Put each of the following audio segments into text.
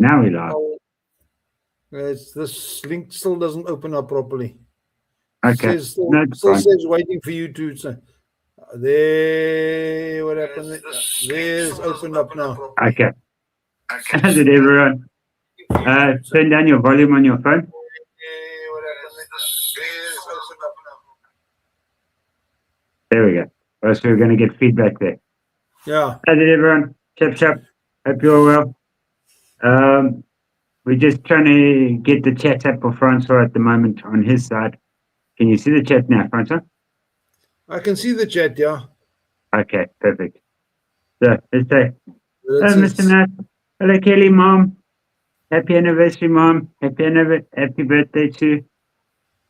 Now we live. Oh, this link still doesn't open up properly. Okay. Says still, No, it's still fine. says waiting for you to say. There, what happened? There's opened up now. Okay. How's it, everyone? Turn down your volume on your phone. There we go. Oh, so we're going to get feedback there. Yeah. How's it, everyone? Chap. Hope you're well. We're just trying to get the chat up for Francois at the moment on his side. Can you see the chat now, Francois? I can see the chat, yeah. Okay, perfect. So let's say, It's- Mr. Matt. Hello, Kelly, Mom. Happy anniversary, Mom. Happy birthday to you,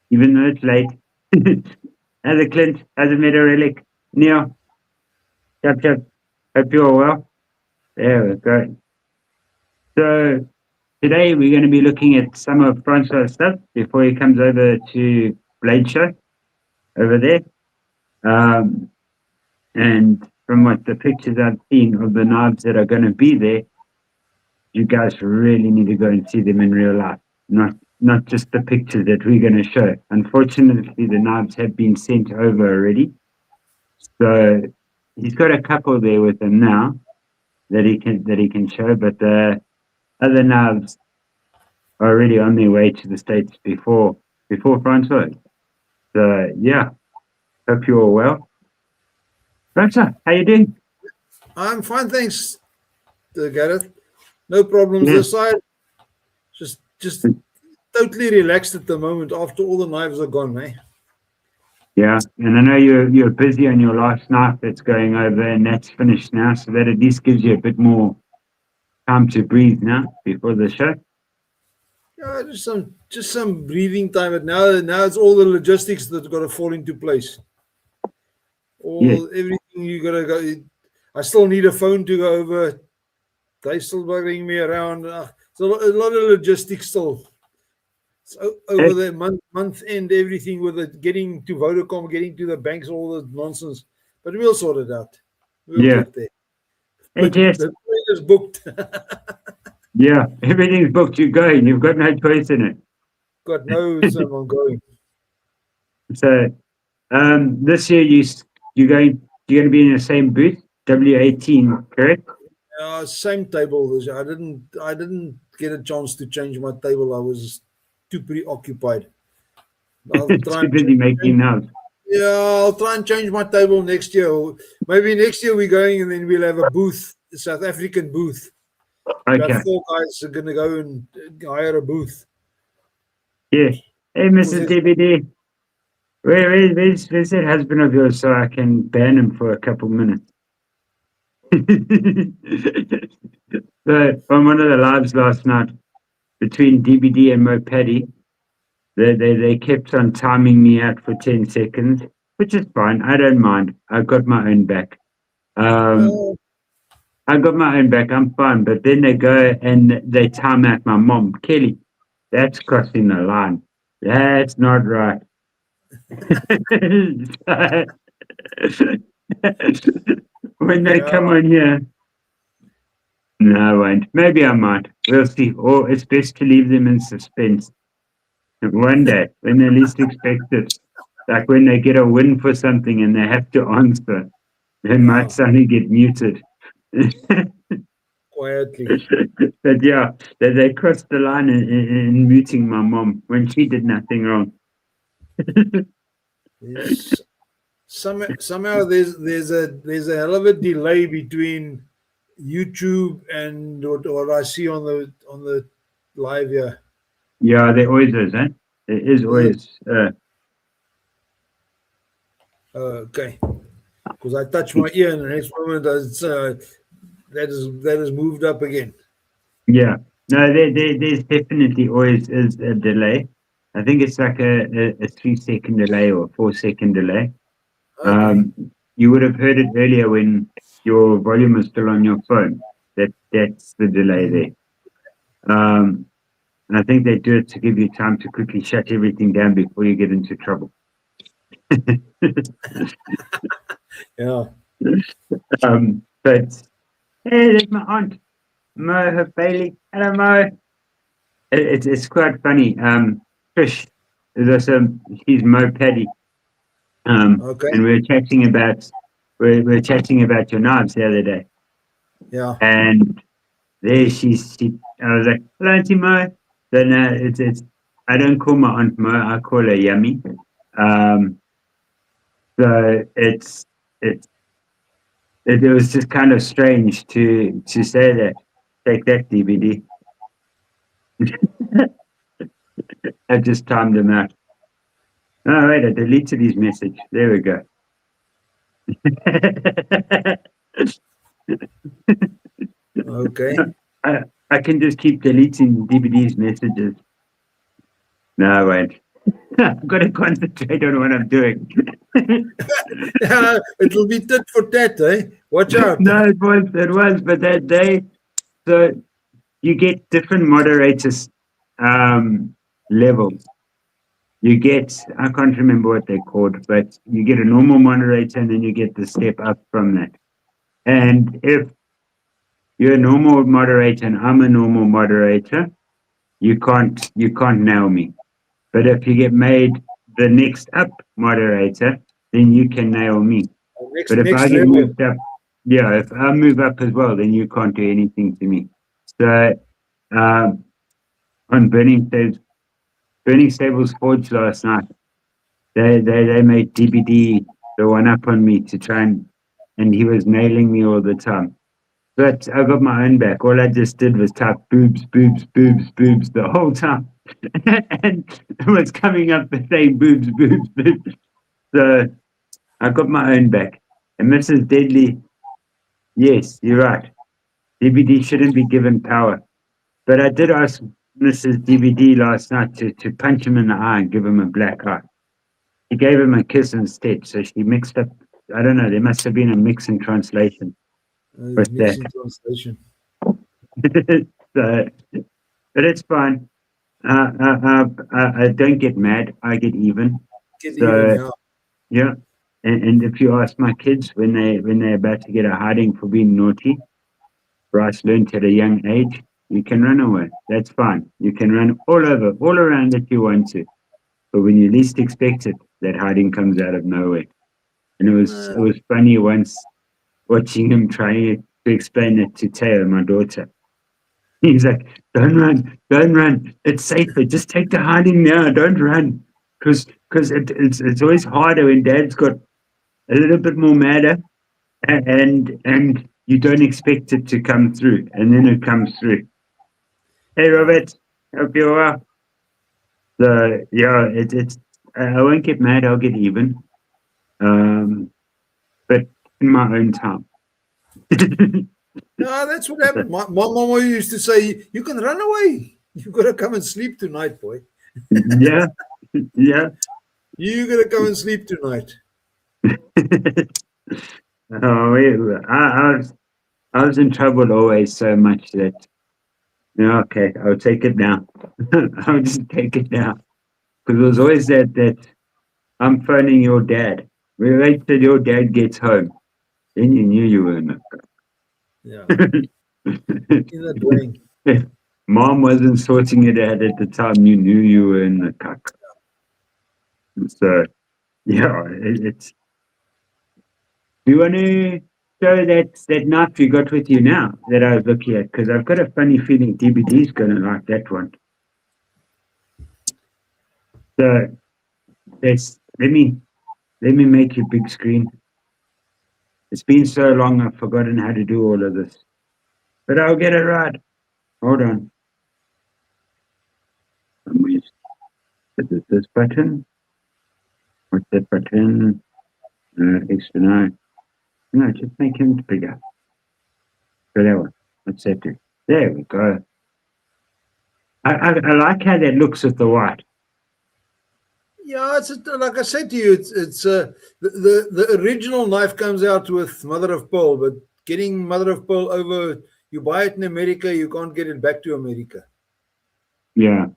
even though it's late. How's it, Clint? How's it, Meta Relic? Neil? Chap. Hope you're well. There we go. So today we're going to be looking at some of Francois' stuff before he comes over to Blade Show over there. And from what the pictures I've seen of the knives that are going to be there, you guys really need to go and see them in real life, not just the pictures that we're going to show. Unfortunately, the knives have been sent over already. So he's got a couple there with him now that he can show, but the other knives are already on their way to the States before Francois. So yeah, hope you're all well. Francois, how you doing? I'm fine, thanks, Gareth. No problems this side. Just totally relaxed at the moment after all the knives are gone, eh? Yeah, and I know you're busy on your last knife that's going over, and that's finished now, so that at least gives you a bit more time to breathe now before the show. Yeah, just some breathing time. But now it's all the logistics that's got to fall into place. Everything you got to go. I still need a phone to go over. They still bugging me around. So a lot of logistics still. So over the month end, everything with it, getting to Vodacom, getting to the banks, all the nonsense. But we'll sort it out. We'll get there. But the train is booked. Yeah, everything's booked. You're going. You've got no choice in it. Got no someone going. So this year you're going to be in the same booth, W18, correct? Same table. I didn't get a chance to change my table. I was too preoccupied. Too busy making knives. Yeah, I'll try and change my table next year. Maybe next year we're going and then we'll have a booth, a South African booth. Okay. About 4 guys are going to go and hire a booth. Yeah. Hey, Mrs. DVD. Where's that husband of yours so I can ban him for a couple minutes? So on one of the lives last night between DBD and Mo Paddy, they kept on timing me out for 10 seconds, which is fine. I don't mind. I got my own back. I got my own back. I'm fine. But then they go and they time out my mom. Kelly, that's crossing the line. That's not right. When they come on here, no, I won't. Maybe I might. We'll see. Or it's best to leave them in suspense. One day, when they least expect it, like when they get a win for something and they have to answer, they might suddenly get muted. Quietly. But yeah, they crossed the line in muting my mom when she did nothing wrong. Yes. Somehow there's a hell of a delay between YouTube and what I see on the live here. Yeah, there always is, eh? There is always. Okay, because I touched my ear and the next moment that is moved up again. Yeah, no, there's definitely always is a delay. I think it's like a 3-second delay or a 4-second delay. Okay. You would have heard it earlier when your volume is still on your phone. That's the delay there. And I think they do it to give you time to quickly shut everything down before you get into trouble. Yeah. But hey, there's my aunt. Mo Bailey. Hello, Mo. It's quite funny. Trish is also she's Mo Paddy. Okay. And we were chatting about your knives the other day, Yeah. and there she I was like, hello, Auntie Mo. So no, it's I don't call my aunt Mo, I call her Yummy. Um, so it was just kind of strange to say that. Take that DVD. I just timed him out. Oh wait, I deleted his message. There we go. Okay. I, I can just keep deleting DVD's messages. No, I won't. I've got to concentrate on what I'm doing. It'll be tit for tat, eh? Watch out. No, it was, but that day, so you get different moderators levels. You get, I can't remember what they're called, but you get a normal moderator and then you get the step up from that. And if you're a normal moderator and I'm a normal moderator, you can't nail me. But if you get made the next up moderator, then you can nail me. Next But if I next get level. moved up, yeah, if I move up as well, then you can't do anything to me. So on Burning Stables Forge last night, they made DBD the one up on me to try and he was nailing me all the time. But I got my own back. All I just did was type boobs, boobs, boobs, boobs the whole time. And it was coming up the same boobs, boobs, boobs. So I got my own back. And Mrs. Deadly, yes, you're right. DBD shouldn't be given power. But I did ask Mrs. DBD last night to punch him in the eye and give him a black eye. He gave him a kiss instead. So she mixed up. I don't know. There must have been a mix in translation with that. Mixing translation. So, but it's fine. I don't get mad. I get even. Get even, So yeah. yeah. And if you ask my kids when they're about to get a hiding for being naughty, Bryce learned at a young age, you can run away. That's fine. You can run all over, all around if you want to. But when you least expect it, that hiding comes out of nowhere. And it was funny once watching him trying to explain it to Taya, my daughter. He's like, don't run, don't run. It's safer. Just take the hiding now. Don't run. Because it's always harder when dad's got a little bit more matter and you don't expect it to come through. And then it comes through. Hey, Robert. Hope you're well. So, yeah, it's, I won't get mad. I'll get even. But in my own time. No, that's what happened. My mama used to say, you can run away. You gotta come and sleep tonight, boy. Yeah. Yeah. You gotta come and sleep tonight. Oh, I was in trouble always so much that, okay, I'll take it now. I'll just take it now. Because it was always that I'm phoning your dad. We wait till your dad gets home. Then you knew you were in Yeah. the In that way. If mom wasn't sorting it out at the time, you knew you were in the cuck. So, yeah, it's. Do you want to show that knife you got with you now that I was looking at? Because I've got a funny feeling DBD's going to like that one. So, let me make you big screen. It's been so long, I've forgotten how to do all of this. But I'll get it right. Hold on. Is it this button? What's that button? Extra nine. No, just make him bigger. So that one. What's that do? There we go. I like how that looks with the white. Yeah, it's like I said to you, it's the original knife comes out with mother of pearl, but getting mother of pearl over, you buy it in America, you can't get it back to America. Yeah.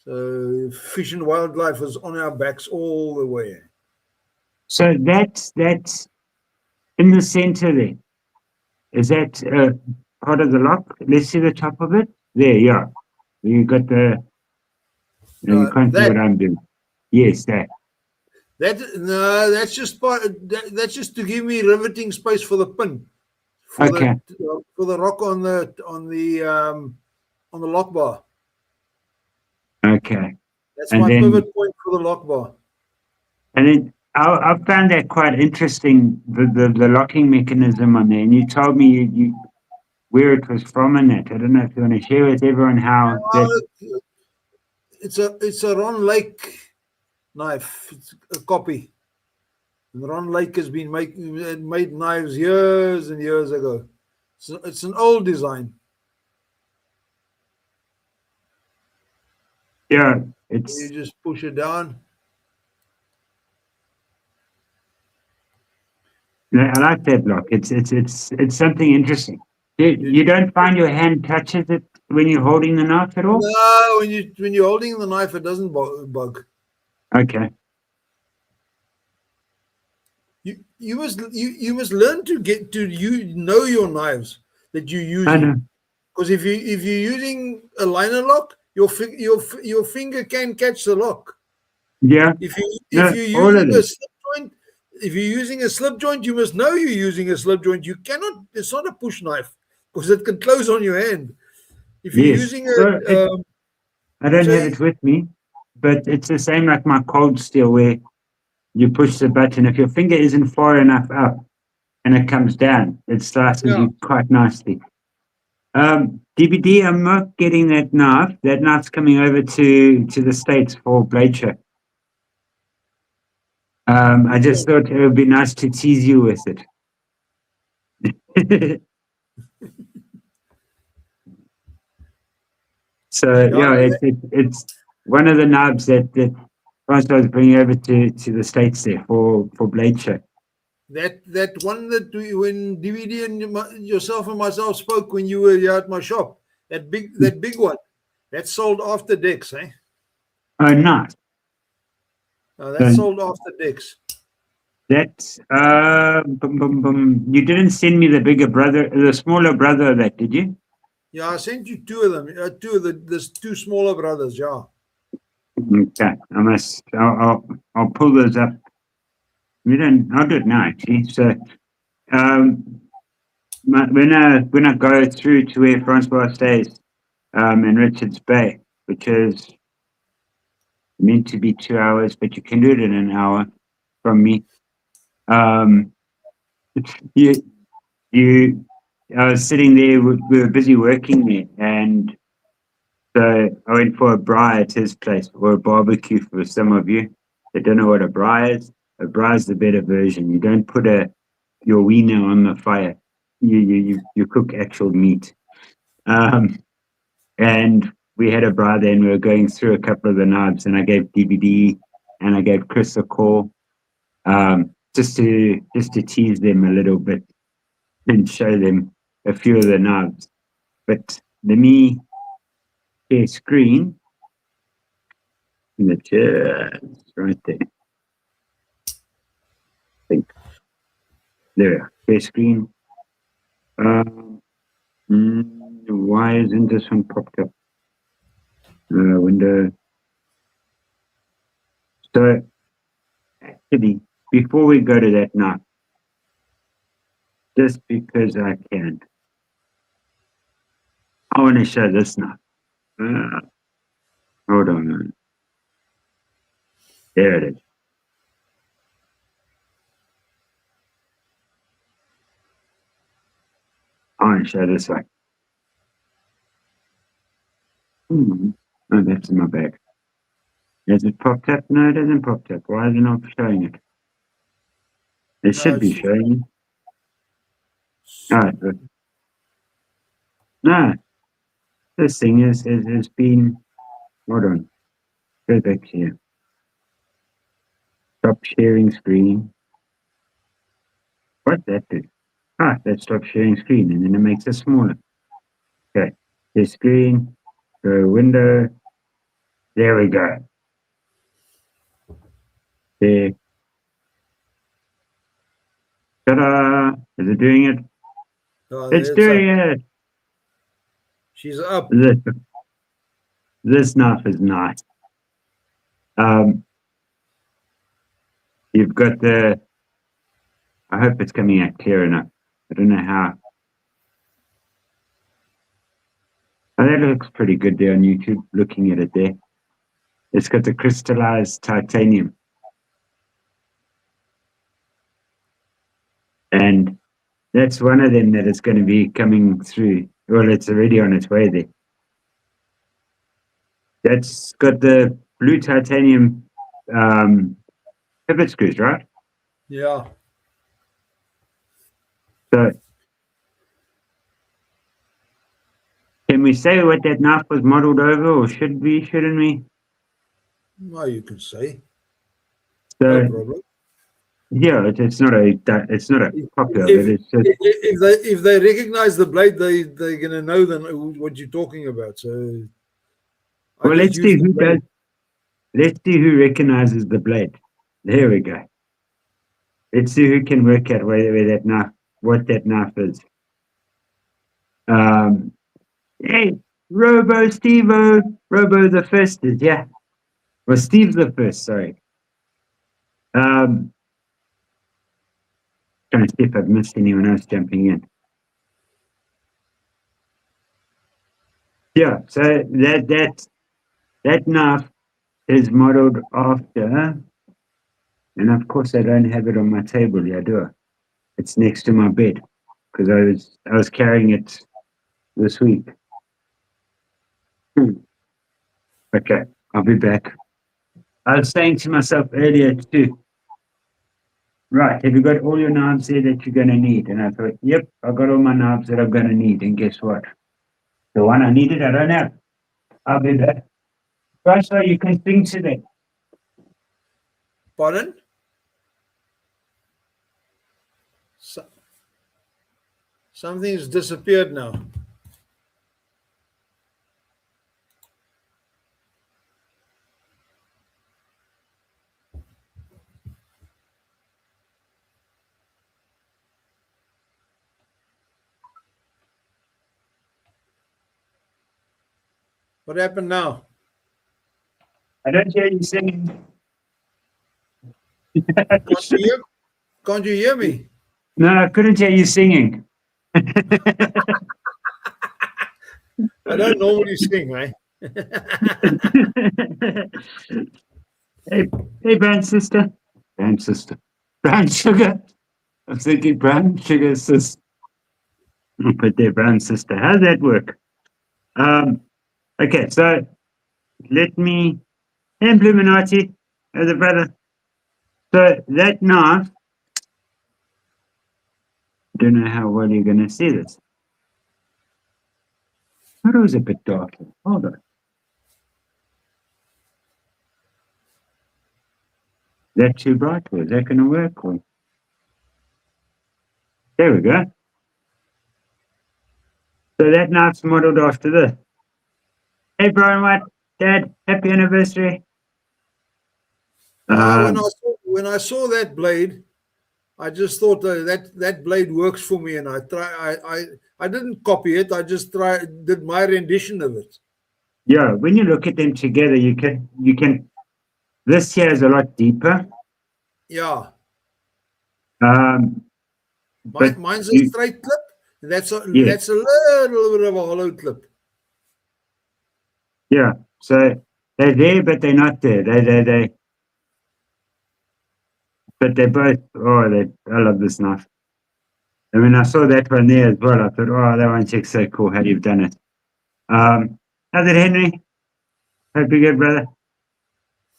So fish and wildlife was on our backs all the way. So that's in the center there. Is that part of the lock. Let's see the top of it. There, yeah. You got the. No, you can't see That what I'm doing. Yes, that. no, that's just that's just to give me riveting space for the pin Okay, for the rock on the lock bar. okay. That's And my then, pivot point for the lock bar. I found that quite interesting. The locking mechanism on there, and you told me where it was from and that. I don't know if you want to share with everyone how that. It's a Ron Lake knife. It's a copy. And Ron Lake has been made knives years and years ago. So it's an old design. Yeah, You it's. just push it down. I like that lock. It's something interesting. You You, don't find your hand touches it when you're holding the knife at all? no, when you're holding the knife, it doesn't bug. Okay. You must learn to get to know your knives that you're I know. using. Because if you're using a liner lock, your finger can catch the lock. Yeah. If No, you're all of using a it. slip joint, if you're using a slip joint, you must know you're using a slip joint. You cannot. It's not a push knife because it can close on your hand. If you're Yes. using Well, a I don't have say it with me, but it's the same like my cold steel where you push the button. If your finger isn't far enough up and it comes down, it slices yeah, you quite nicely. DBD, I'm not getting that knife. That knife's coming over to the States for blade show. I just thought it would be nice to tease you with it. So yeah, yeah, it's one of the knobs that Francois is bringing over to the States there for blade show. that one that when DVD and yourself and myself spoke when you were here at my shop. That big one. That's sold after Dex, eh? Oh, nice. That's So sold after Dex. that's you didn't send me the bigger brother, the smaller brother of that, did you? Yeah, I sent you two of them. Two of there's two smaller brothers. Yeah. Okay, I'll pull those up. I'll do it now actually. So um, when I go through to where Francois stays, in Richards Bay, which is meant to be 2 hours, but you can do it in an hour from me. Um, you, you, I was sitting there, we were busy working there, and so I went for a braai at his place, or a barbecue for some of you that don't know what a braai is. A braai is the better version. You don't put your wiener on the fire. You cook actual meat. Um, and we had a braai there, and we were going through a couple of the knives, and I gave DVD and I gave Chris a call, just to tease them a little bit and show them a few of the knives. But let me share screen in the chair right there. I think there we are. Share screen. Um, why isn't this one popped up? Window. So actually, before we go to that knife, just because I can, I want to show this knife. Uh, hold on. There it is. I want to show this one. Oh, that's in my bag. Has it popped up? No, it hasn't popped up. Why is it not showing it? It No, should be showing. Oh, no, this thing has been. Hold on. Go back here. Stop sharing screen. What that do? Ah, that stops sharing screen and then it makes it smaller. Okay. The screen, go window. There we go. There. Ta-da! Is it doing it? It's it's up. doing it. She's up. This knife is nice. You've got the. I hope it's coming out clear enough. I don't know how. Oh, that looks pretty good there on YouTube. Looking at it there, it's got the crystallized titanium, and that's one of them that is going to be coming through. Well, it's already on its way there. That's got the blue titanium pivot screws, right? Yeah. So, can we say what that knife was modeled over, or should we? Shouldn't we? Well, you can say. So, No problem. yeah, it's not a copy of it. It's just If they recognize the blade, they're gonna know then what you're talking about. So I well. just Let's use see the who blade. does. Let's see who recognizes the blade. There we go. Let's see who can work out where that knife, what that knife is. Hey, Robo the first is, yeah. Well, Steve's the first, sorry. Trying to see if I've missed anyone else jumping in. Yeah, so that knife is modeled after, and of course I don't have it on my table, yeah, do I? It's next to my bed because I was carrying it this week. Okay, I'll be back. I was saying to myself earlier too, right, have you got all your knobs there that you're going to need? And I thought, yep, I got all my knobs that I'm going to need. And guess what? The one I needed, I don't have. I'll be back. Right, so you can sing today. Pardon? Something's disappeared now. What happened now? I don't hear you singing. Can't you hear me? No, I couldn't hear you singing. I don't normally sing, eh? Hey, brown sister. Brown sister. Brown sugar. I'm thinking brown sugar sister. But they're brown sister. How's that work? Okay, so let me. Illuminati, as a brother. So that knife. I don't know how well you're going to see this. Thought it was a bit dark. Hold on. Is that too bright? Or is that going to work? Or... There we go. So that knife's modeled after this. Hey, Brian White, Dad, happy anniversary. When I saw that blade, I just thought that blade works for me, and I didn't copy it. I just did my rendition of it. Yeah, when you look at them together, you can. This here is a lot deeper. Yeah. Mine's a straight clip. That's a little bit of a hollow clip. Yeah. So they're there, but they're not there. They. But they both. Oh, I love this knife. And when I saw that one there as well, I thought, oh, that one's just so cool how you've done it. How's it, Henry? Hope you're good, brother.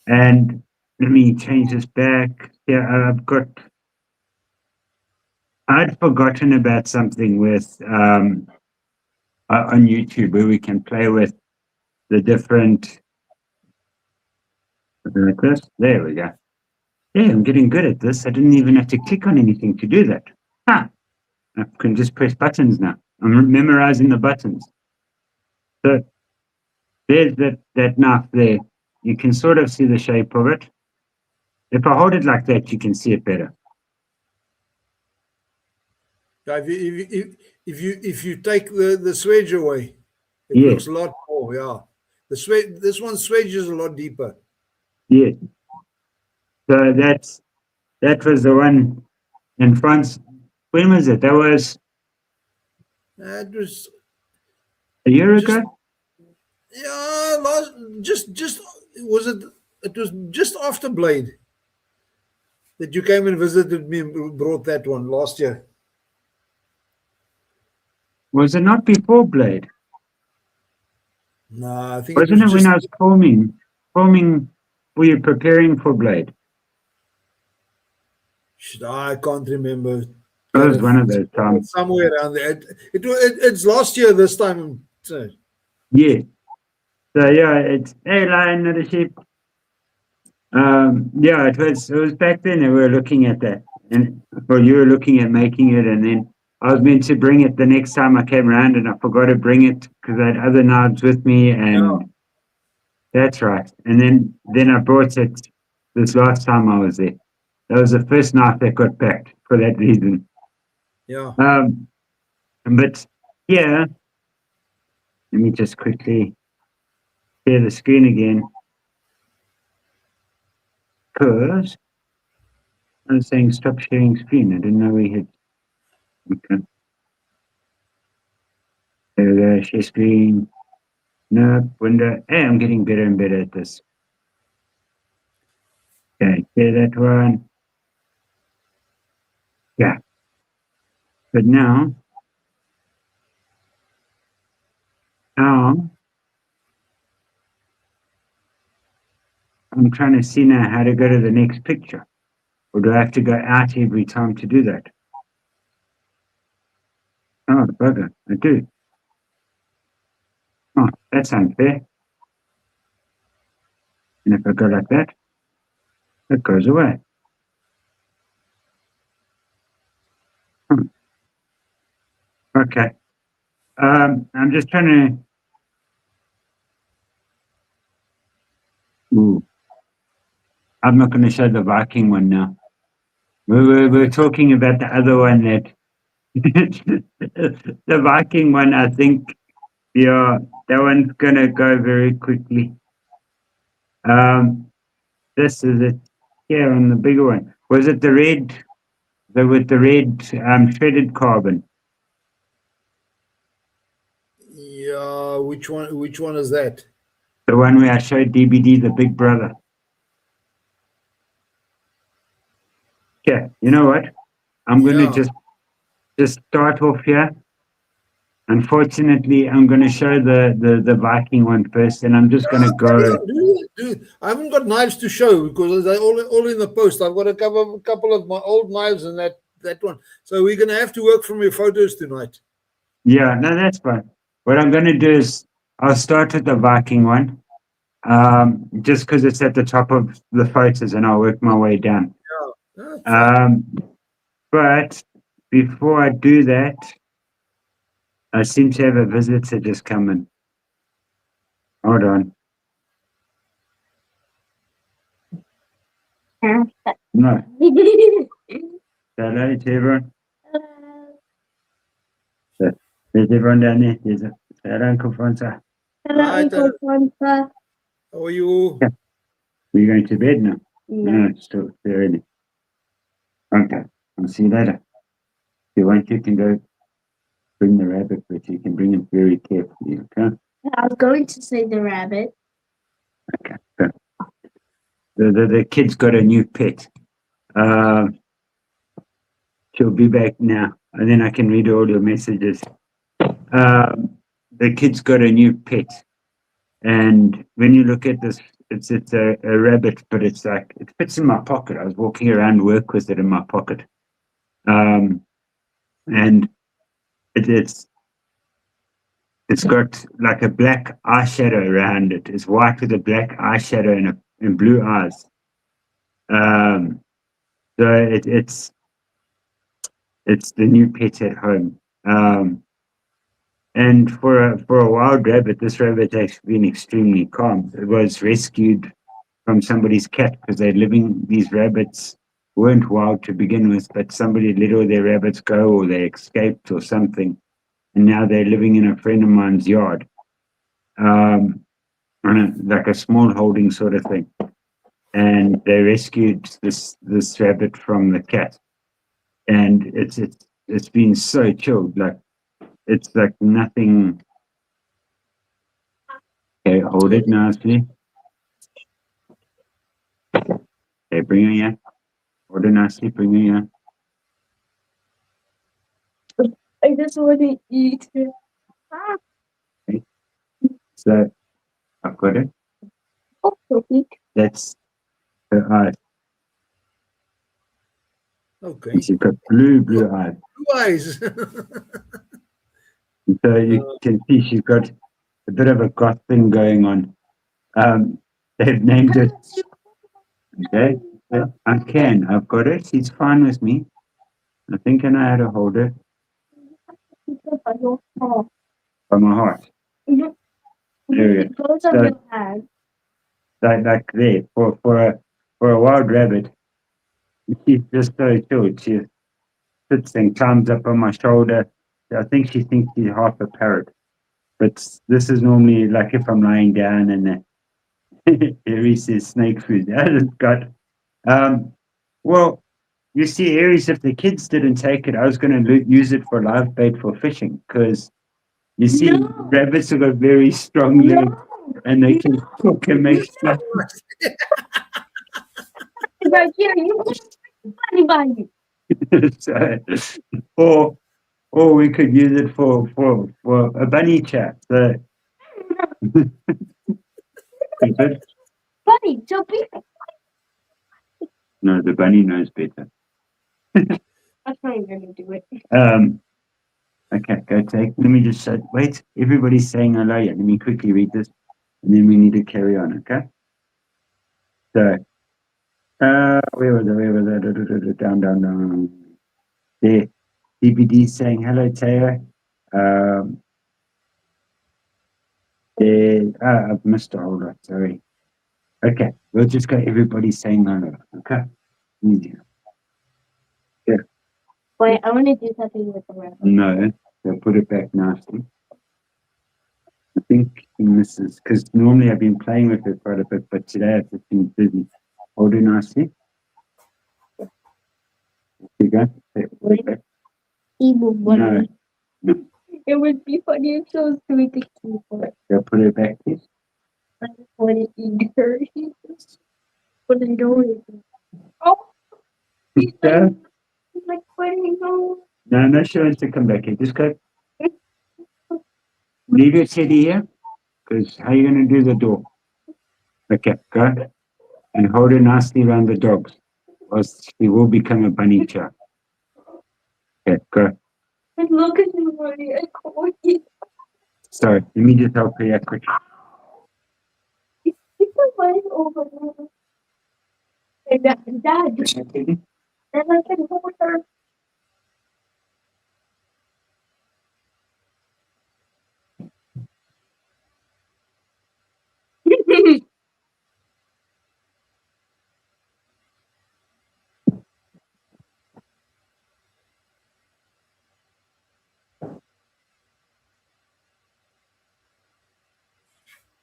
And let me change this back. Yeah, I'd forgotten about something with on YouTube where we can play with the different. Like this. There we go. Yeah, I'm getting good at this. I didn't even have to click on anything to do that. I can just press buttons now. I'm memorizing the buttons. So there's that knife there. You can sort of see the shape of it. If I hold it like that, you can see it better. Yeah, if you take the swedge away. It Yeah, looks a lot more, yeah. This one swedge is a lot deeper. yeah. So that was the one in France. When was it? That was It was a year just, ago. yeah, just was it? It was just after Blade that you came and visited me and brought that one last year. Was it not before Blade? No, I think it Wasn't was it when just. I was filming? Were you preparing for Blade? Shit, I can't remember. That was Gareth. one of those times. Somewhere around there. It's last year this time. So, Yeah. So yeah, it's hey lion, not a sheep. Yeah, it was back then that we were looking at that, and well, you were looking at making it, and then I was meant to bring it the next time I came around, and I forgot to bring it because I had other knives with me, yeah, and that's right. And then I brought it this last time I was there. That was the first knife that got packed for that reason. yeah. Um, but yeah, let me just quickly share the screen again because I was saying stop sharing screen. I didn't know we had. Okay. There we go. Share screen. No window. Hey, I'm getting better and better at this. Okay, share that one. Yeah. But now, now I'm trying to see now how to go to the next picture. Or do I have to go out every time to do that? Oh, bugger. I do. Oh, that's unfair. And if I go like that, it goes away. Hmm. Okay. I'm just trying to. Ooh, I'm not going to show the Viking one now. We're talking about the other one that. The Viking one, I think, yeah, that one's going to go very quickly. This is it. Yeah, on the bigger one. Was it the red, with the red shredded carbon? Yeah, which one? Which one is that? The one where I showed DBD the big brother. Yeah, you know what? I'm going to Yeah. just start off here. Unfortunately, I'm going to show the Viking one first, and I'm just going to Carry go. on, do it. I haven't got knives to show because they're all in the post. I've got a couple of my old knives and that one. So we're gonna have to work from your photos tonight. Yeah, no, that's fine. What I'm going to do is I'll start with the Viking one, just because it's at the top of the photos, and I'll work my way down. Yeah, that's fine. But before I do that, I seem to have a visitor just come in. Hold on. No. Hello to everyone. There's everyone down there. There's a hello, Uncle Francois. Hi, Uncle How are you? Yeah. Are you going to bed now? No, it's still too early. Okay. I'll see you later. If you want, you can go bring the rabbit, but you can bring it very carefully, okay? I was going to say the rabbit. Okay. Good. The kid's got a new pet. She'll be back now, and then I can read all your messages. The kid's got a new pet, and when you look at this, it's a rabbit, but it's like it fits in my pocket. I was walking around work with it in my pocket, and it's got like a black eyeshadow around it. It's white with a black eyeshadow and blue eyes. Um, so it's the new pet at home. And for a wild rabbit, this rabbit has been extremely calm. It was rescued from somebody's cat because these rabbits weren't wild to begin with, but somebody let all their rabbits go or they escaped or something. And now they're living in a friend of mine's yard. on like a small holding sort of thing, and they rescued this rabbit from the cat, and it's been so chilled, like it's like nothing. Okay, hold it nicely. Okay, bring her here. Hold it nicely. Bring her here. I just want to eat. So I've got it. Oh, so That's her eyes. Okay. And she's got blue eyes. Blue eyes. So you can see she's got a bit of a goth thing going on. They've named it. Okay, I can. I've got it. She's fine with me. I think I know how to hold her by my heart. There we go. Both of So- your hands. Like there for a wild rabbit. She's just so chilled. She sits and climbs up on my shoulder. I think she thinks she's half a parrot. But this is normally like if I'm lying down and Aries says snake food. It's got well, you see, Aries, if the kids didn't take it, I was going to use it for live bait for fishing because you see, No. rabbits have got very strong legs and they can cook and make stuff. Right here, you funny bunny. So, or we could use it for a bunny chat. So, Bunny, so big. no, the bunny knows better. That's not even gonna do it. Okay, go take. Let me just say, wait. Everybody's saying hello. Yeah, let me quickly read this, and then we need to carry on. Okay. So, where was it? Where was it? Down. There. DBD saying hello, Teo. I've missed a whole lot. Sorry. Okay, we'll just go. Everybody saying hello. Okay. Easier. Wait, I want to do something with the rabbit. No, they'll put it back nicely. I think he misses because normally I've been playing with it quite a bit, but today I've just been busy. Hold it nicely. There you go. Put it back. Evil bunny. No. It would be funny if she was doing the keyboard. They'll put it back, please. I just want to eat her. But I don't. Oh! He's Yeah. like putting on. No, she wants to come back here. Just go. Leave your teddy here, because how are you going to do the door? Okay, go. And hold it nicely around the dogs, or she will become a bunny chow. Okay, go. And look at him, buddy. I can't eat. Sorry, let me just help you quick. It's a bunny over there. Hey, Dad, Dad, I can hold her.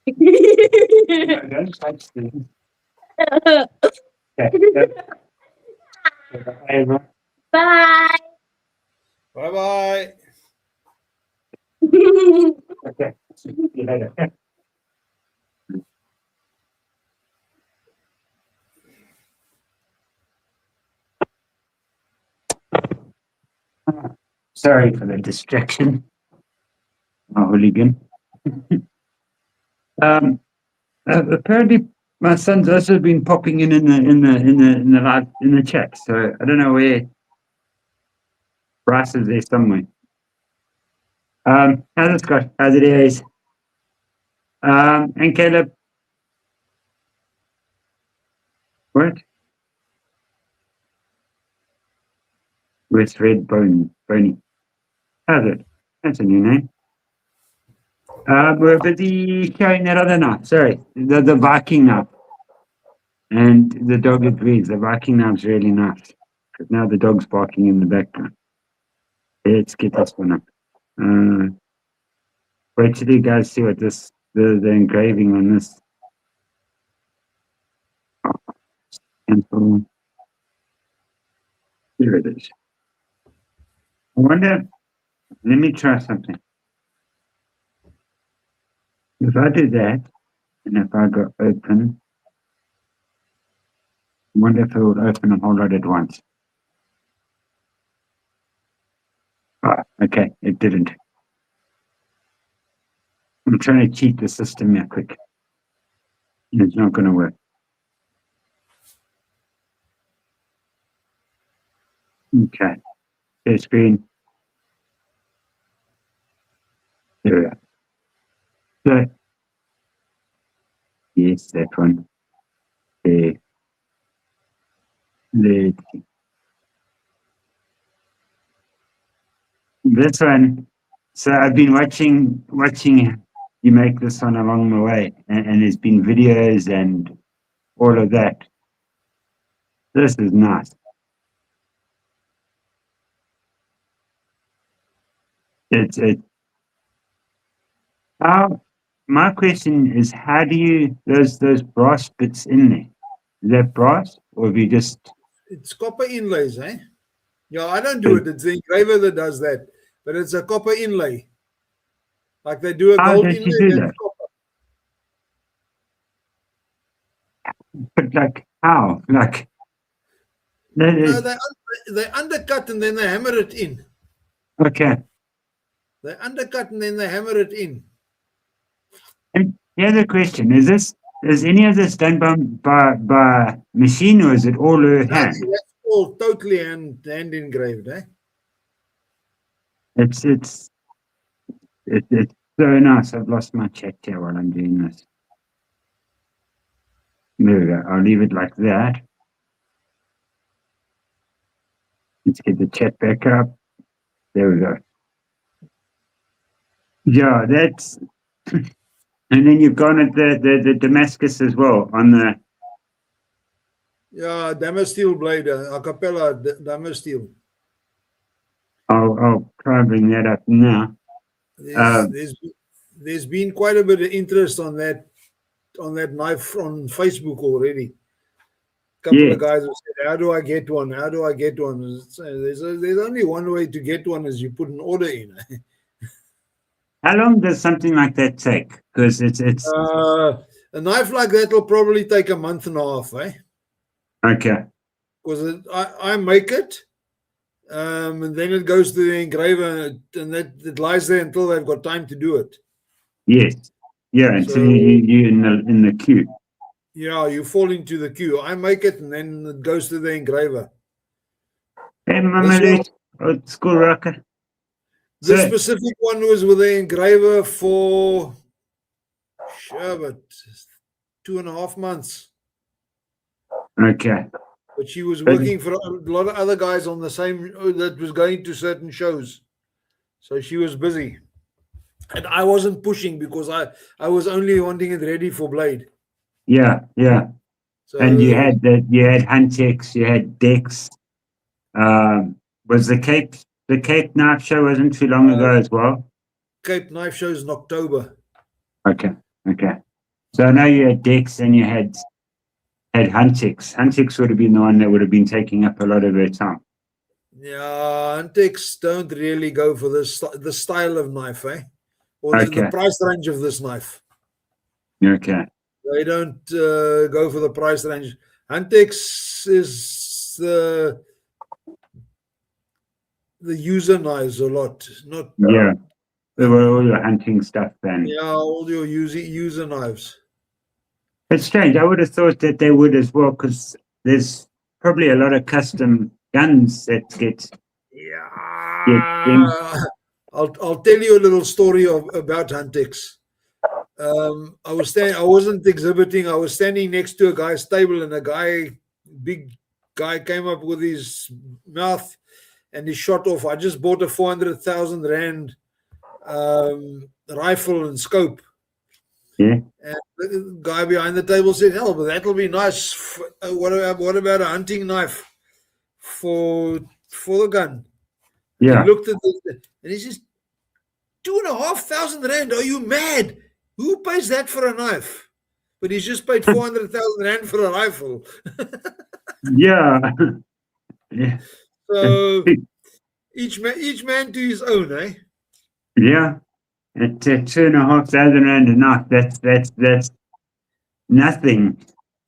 No, don't touch things. Okay, go. Bye, everyone. Bye. Bye-bye. Okay, see you later. Sorry for the distraction. Oh, hooligan. Apparently, my son's also been popping in the chat. So I don't know where Bryce is there somewhere. How's it, Scott? How's it is? And Caleb. What? With Red Boney. How's it? That's a new name. We're busy showing that other knife. Sorry, the Viking knife. And the dog agrees. The Viking knife's really nice. Because now the dog's barking in the background. Let's get this one up. Wait till you guys see what this the engraving on this. Cancel. Here it is. I wonder, let me try something. If I do that, and if I go open, I wonder if it will open a whole lot at once. Ah, okay, it didn't. I'm trying to cheat the system here quick. It's not going to work. Okay, share screen. There we are. So, yes, that one. There. Let's see. This one. So I've been watching you make this one along the way, and there's been videos and all of that. This is nice. It's how. My question is, how do you those brass bits in there? Is that brass, or have you just? It's copper inlays, eh? Yeah, I don't do it. It's the engraver that does that. But it's a copper inlay. Like they do a How gold does you inlay, do that's that? copper. But like how? Like that No, is they undercut and then they hammer it in. okay. They undercut and then they hammer it in. And here's a question: is any of this done by machine, or is it all her hand? That's all totally hand engraved, eh? It's so nice. I've lost my chat here while I'm doing this. There we go. I'll leave it like that. Let's get the chat back up. There we go. Yeah, that's and then you've gone at the Damascus as well on the Yeah, Damasteel blade, a cappella Damasteel. I'll try and bring that up now. There's been quite a bit of interest on that knife on Facebook already. A couple Yeah. of guys have said, "How do I get one? How do I get one?" There's only one way to get one, is you put an order in. How long does something like that take? Because it's A knife like that will probably take a month and a half, eh? okay. Because I make it, and then it goes to the engraver, and that it lies there until they've got time to do it. Yes. Yeah, until So- you in the queue. Yeah, you fall into the queue. I make it, and then it goes to the engraver. Hey, Mama This one- Lut, old school rocker. This So- specific one was with the engraver for but 2.5 months. Okay. But she was working for a lot of other guys on the same that was going to certain shows. So she was busy. And I wasn't pushing because I was only wanting it ready for blade. Yeah, yeah. So And you had Huntex, you had Dex. Was the Cape Knife Show wasn't too long ago as well? Cape Knife shows in October. Okay, okay. So I know you had Dex and you had Huntex. Huntex would have been the one that would have been taking up a lot of her time. Yeah, Antiques don't really go for the style of knife, eh? Or the Okay. price range of this knife. Okay. They don't go for the price range. Antiques is the user knives a lot, not Yeah. There were all your hunting stuff then. yeah, all your user knives. It's strange. I would have thought that they would as well, because there's probably a lot of custom guns that get. Yeah, I'll tell you a little story about Antiques. I wasn't exhibiting. I was standing next to a guy's table, and big guy, came up with his mouth, and he shot off. I just bought a 400,000 rand rifle and scope. Yeah. And the guy behind the table said, "Hell, but that'll be nice. What about a hunting knife for the gun?" Yeah. He looked at it and he says, 2,500 rand. Are you mad? Who pays that for a knife? But he's just paid 400,000 rand for a rifle. Yeah. Yeah. So each man to his own, eh? Yeah. At 2,500 rand a knife, that's nothing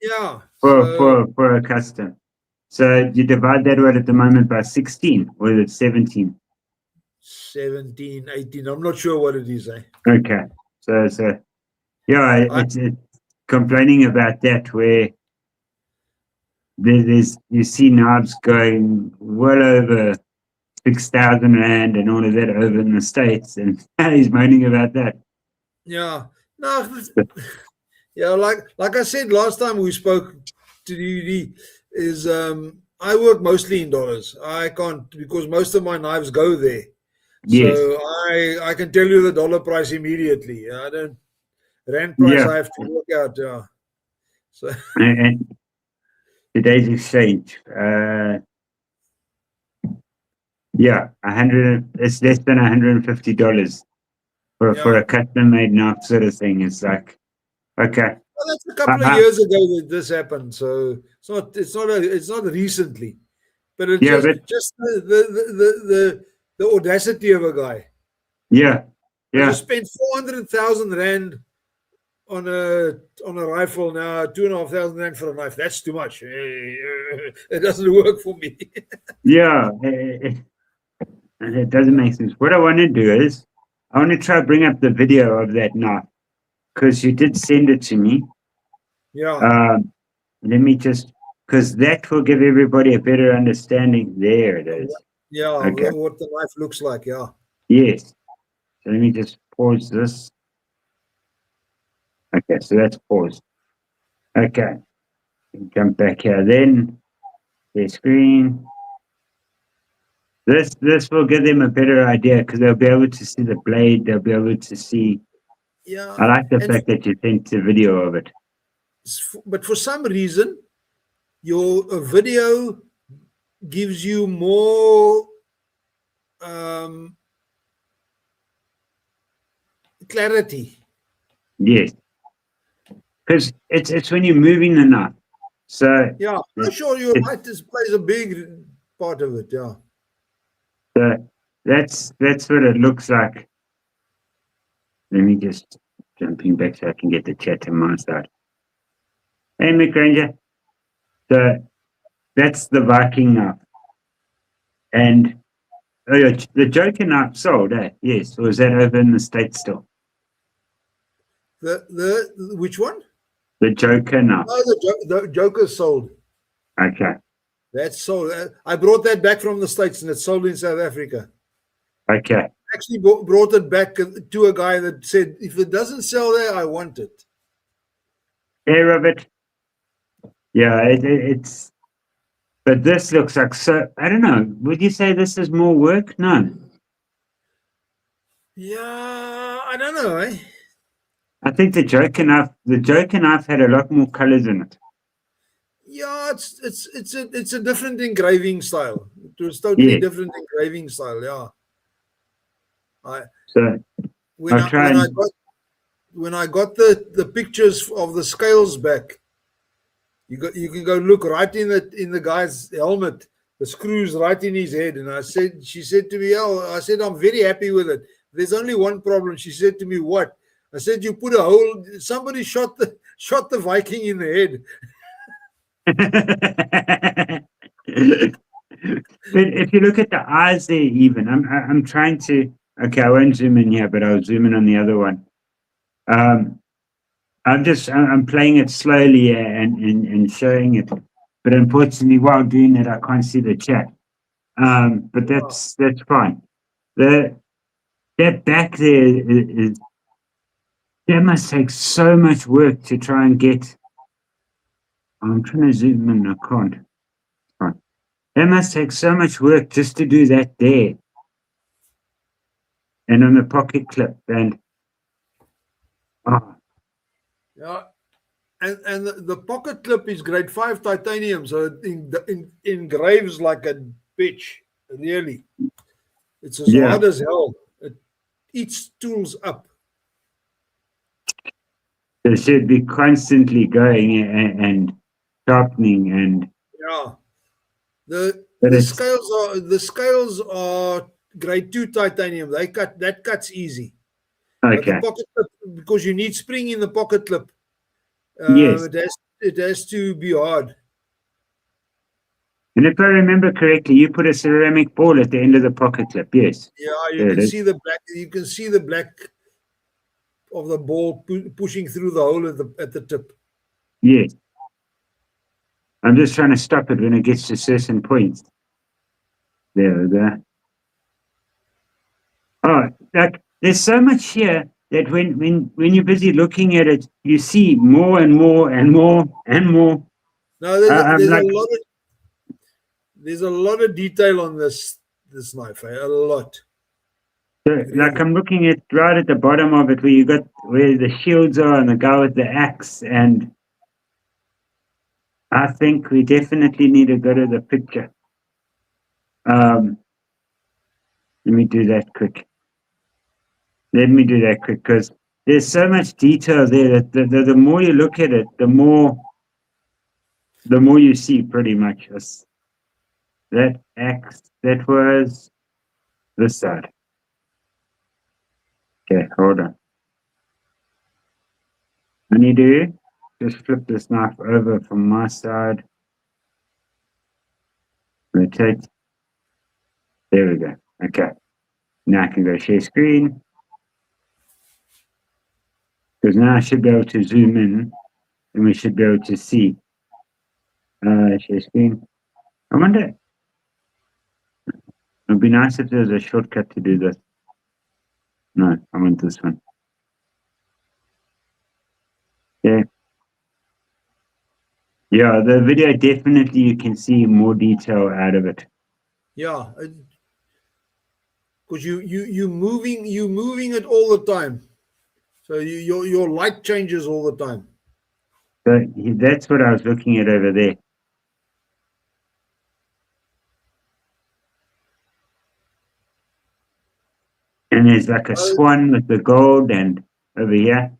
Yeah. So for a custom. So you divide that word at the moment by 16, or is it 17? 17, 18. I'm not sure what it is, eh? Okay. So yeah, it's complaining about that where there's you see knives going well over 6,000 rand and all of that over in the States, and he's moaning about that. Yeah. No, yeah, like I said last time we spoke to the is I work mostly in dollars. I can't because most of my knives go there. Yes. So I can tell you the dollar price immediately. I don't rand price Yeah. I have to work out. Yeah. So And today's exchange, yeah, 100. It's less than $150 for yeah. a custom made knife sort of thing. It's like okay, Well, that's a couple of uh, years ago that this happened. So it's not recently. But it's yeah, but just the audacity of a guy. yeah, I yeah, just spent 400,000 rand on a rifle now, 2,500 rand for a knife. That's too much. It doesn't work for me. yeah. It doesn't make sense. What I want to do is I want to try to bring up the video of that knife because you did send it to me. Yeah, Um, let me just because that will give everybody a better understanding. There it is. yeah. Okay. What the knife looks like. Yeah, Yes. So let me just pause this. Okay, so that's paused. Okay. Jump back here. Then their screen. This will give them a better idea because they'll be able to see the blade. They'll be able to see. yeah. I like the And fact that you sent the video of it. but for some reason, your video gives you more um, clarity. Yes, because it's when you're moving the knife. So Yeah, I'm it, sure you're it, right. This plays a big part of it. Yeah. so that's what it looks like. Let me just jumping back so I can get the chat on my side. Hey, Mick Ranger. So that's the Viking knife, and oh yeah, the Joker knife sold. Yes, or is that over in the States still? The which one? The Joker knife. Oh, the Joker sold. Okay, That's sold. I brought that back from the States and it's sold in South Africa. okay. Actually brought it back to a guy that said, if it doesn't sell there, I want it. Hair of it. Yeah, it's. But this looks like so. I don't know. Would you say this is more work? No. Yeah, I don't know, eh? I think the Joker knife had a lot more colors in it. Yeah, it's a different engraving style. It was totally Yeah. different engraving style, yeah. I So when I'll I try and when I got the pictures of the scales back, you can go look right in the guy's helmet, the screws right in his head. And she said to me, oh, I said, I'm very happy with it. There's only one problem. She said to me, what? I said, you put a hole, somebody shot the Viking in the head. But if you look at the eyes there, even I'm trying to. Okay, I won't zoom in here, but I'll zoom in on the other one. I'm playing it slowly and showing it, but unfortunately, while doing it, I can't see the chat. But that's fine. The that back there is that must take so much work to try and get. I'm trying to zoom in. I can't. Right. That must take so much work just to do that there, and on the pocket clip, and oh, Yeah. And the pocket clip is grade 5 titanium, so it engraves like a bitch, really. It's as yeah, hard as hell. It eats tools up. They should be constantly going and sharpening and. Yeah. The But the it's scales are grade 2 titanium. That cuts easy. But the okay. pocket clip, because you need spring in the pocket clip, Yes. it has to be hard. And if I remember correctly, you put a ceramic ball at the end of the pocket clip. Yes. Yeah, you There it can is. see the black. You can see the black of the ball pushing through the hole at the tip. Yes. I'm just trying to stop it when it gets to certain points. There we go. Oh, like there's so much here that when you're busy looking at it, you see more and more and more and more. Now I'm like, there's a lot of detail on this knife. A lot, really. I'm looking at right at the bottom of it where you got where the shields are and the guy with the axe, and I think we definitely need to go to the picture. Let me do that quick. Let me do that quick because there's so much detail there that the more you look at it, the more you see pretty much. That X, that was this side. Okay, hold on. I need to just flip this knife over from my side. Rotate. There we go. Okay. Now I can go share screen. Because now I should be able to zoom in and we should be able to see. Share screen. I wonder, it'd be nice if there was a shortcut to do this. No, I want this one. Yeah. Yeah, the video definitely you can see more detail out of it. Yeah, because you moving it all the time, so your light changes all the time. So that's what I was looking at over there. And there's like a swan with the gold, and over here.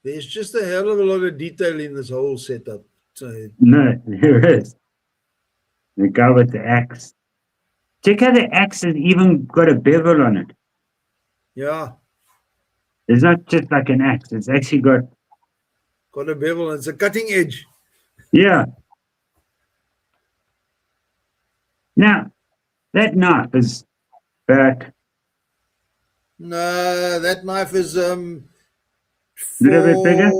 There's just a hell of a lot of detail in this whole setup. So No, there is. The guy with the axe. Check how the axe has even got a bevel on it. yeah, It's not just like an axe, it's actually got. got a bevel and it's a cutting edge. Yeah. Now, that knife is back. No, that knife is Little bit bigger?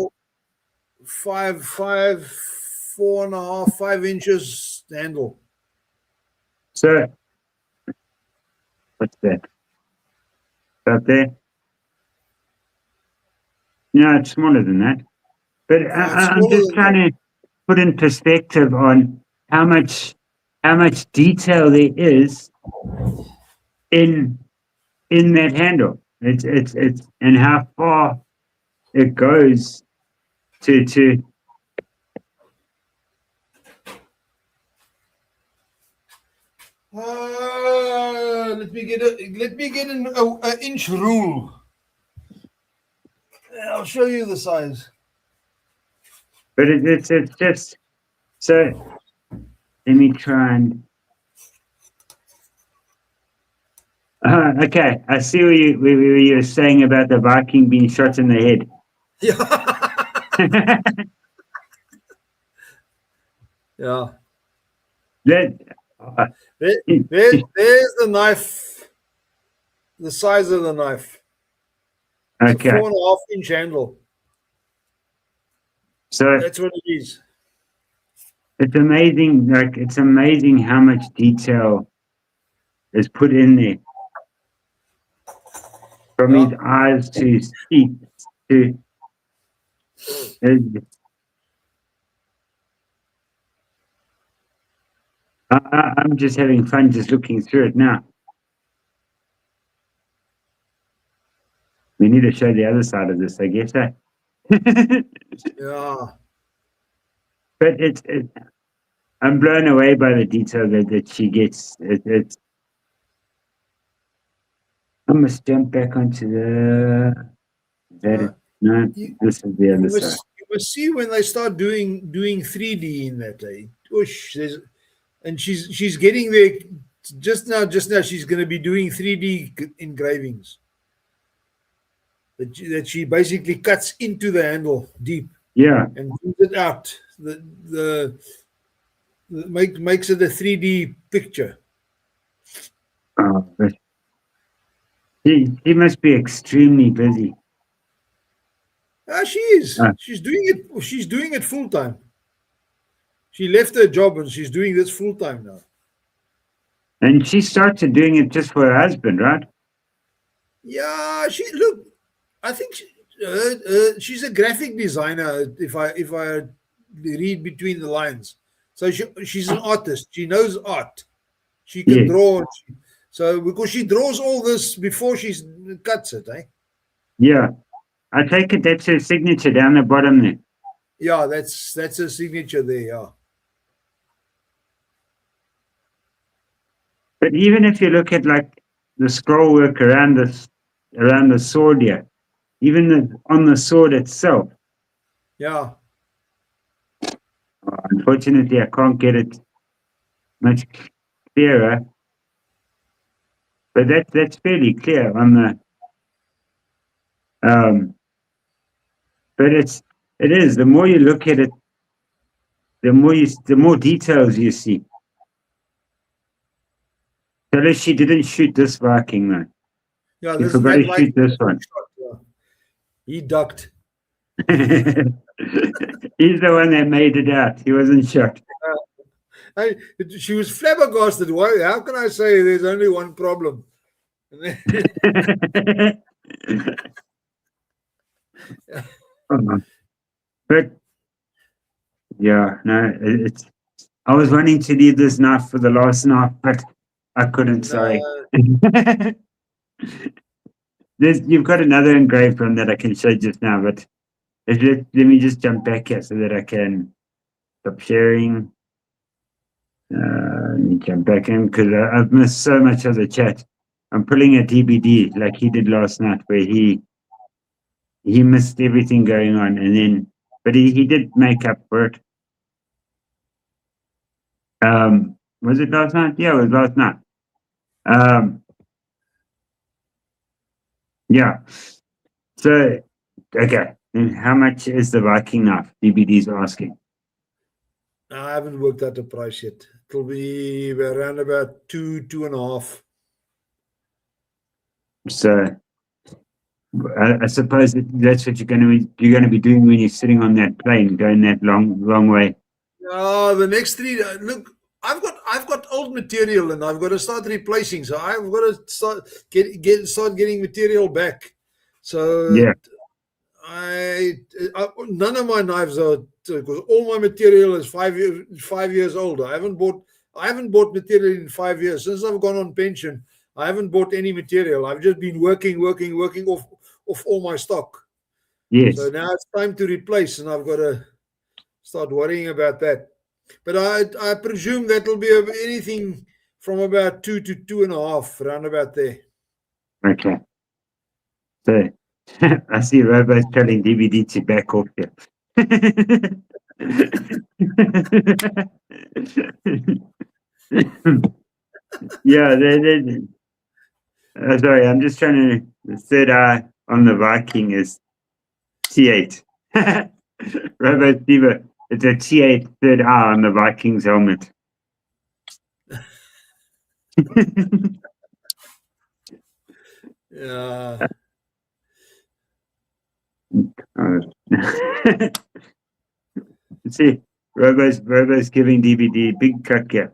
4.5, 5 inches handle. So, what's that? Up there? No, it's smaller than that. But I'm just trying to put in perspective on how much detail there is in that handle. It's and how far it goes to Let me get an inch rule. I'll show you the size. but it's just so. Let me try and. Okay, I see what you were saying about the Viking being shot in the head. Yeah. Yeah. There's the knife. The size of the knife. It's Okay. a 4.5-inch handle. So that's what it is. It's amazing. Like it's amazing how much detail is put in there. From his eyes to his feet to. I'm just having fun just looking through it now. We need to show the other side of this, I guess. Eh? Yeah. But I'm blown away by the detail that she gets. I must jump back onto the. Is that it? No, You, this is the other side. you must see when they start doing 3D in that. Whoosh, and she's getting there just now. She's going to be doing 3D engravings. That she basically cuts into the handle deep. Yeah. And brings it out. Makes it a 3D picture. Oh, but he must be extremely busy. She is. She's doing it. She's doing it full time. She left her job and she's doing this full time now. And she started doing it just for her husband, right? Yeah. I think she's a graphic designer. If I read between the lines, so she's an artist. She knows art. She can draw. So because she draws all this before she cuts it, eh? Yeah. I take it that's her signature down the bottom there. Yeah, that's her signature there, yeah. But even if you look at like the scroll work around the sword here, even on the sword itself. Yeah. Unfortunately, I can't get it much clearer. But that's fairly clear on the but it is the more you look at it, the more details you see. Tell us she didn't shoot this Viking though. Yeah, He forgot to shoot this one. Shot, yeah. He ducked. He's the one that made it out. He wasn't shot. She was flabbergasted. Why? How can I say there's only one problem? But yeah, no, it's. I was wanting to leave this knife for the last knife, but I couldn't. Sorry. You've got another engraved one that I can show just now, but let me just jump back here so that I can stop sharing. Let me jump back in because I've missed so much of the chat. I'm pulling a DVD like he did last night, where he missed everything going on, and then but he did make up for it. Was it last night? Yeah, it was last night. Yeah. So, okay. And how much is the Viking knife? DBD's asking. I haven't worked out the price yet. It'll be around about 2.5. So, I suppose that's what you're going to be doing when you're sitting on that plane, going that long way. The next 3. Look, I've got old material and I've got to start replacing. So I've got to start getting material back. So yeah, none of my knives are, because all my material is 5 years old. I haven't bought material in 5 years since I've gone on pension. I haven't bought any material. I've just been working off all my stock. Yes. So now it's time to replace, and I've got to start worrying about that. But I presume that'll be anything from about 2 to 2.5, around about there. Okay. So I see Robo's telling DVD to back off here. Yeah, sorry, I'm just trying to. The third eye on the Viking is T8. Robo Steve, it's a T8 third eye on the Viking's helmet. Yeah. See, Robo's giving DVD big cut here.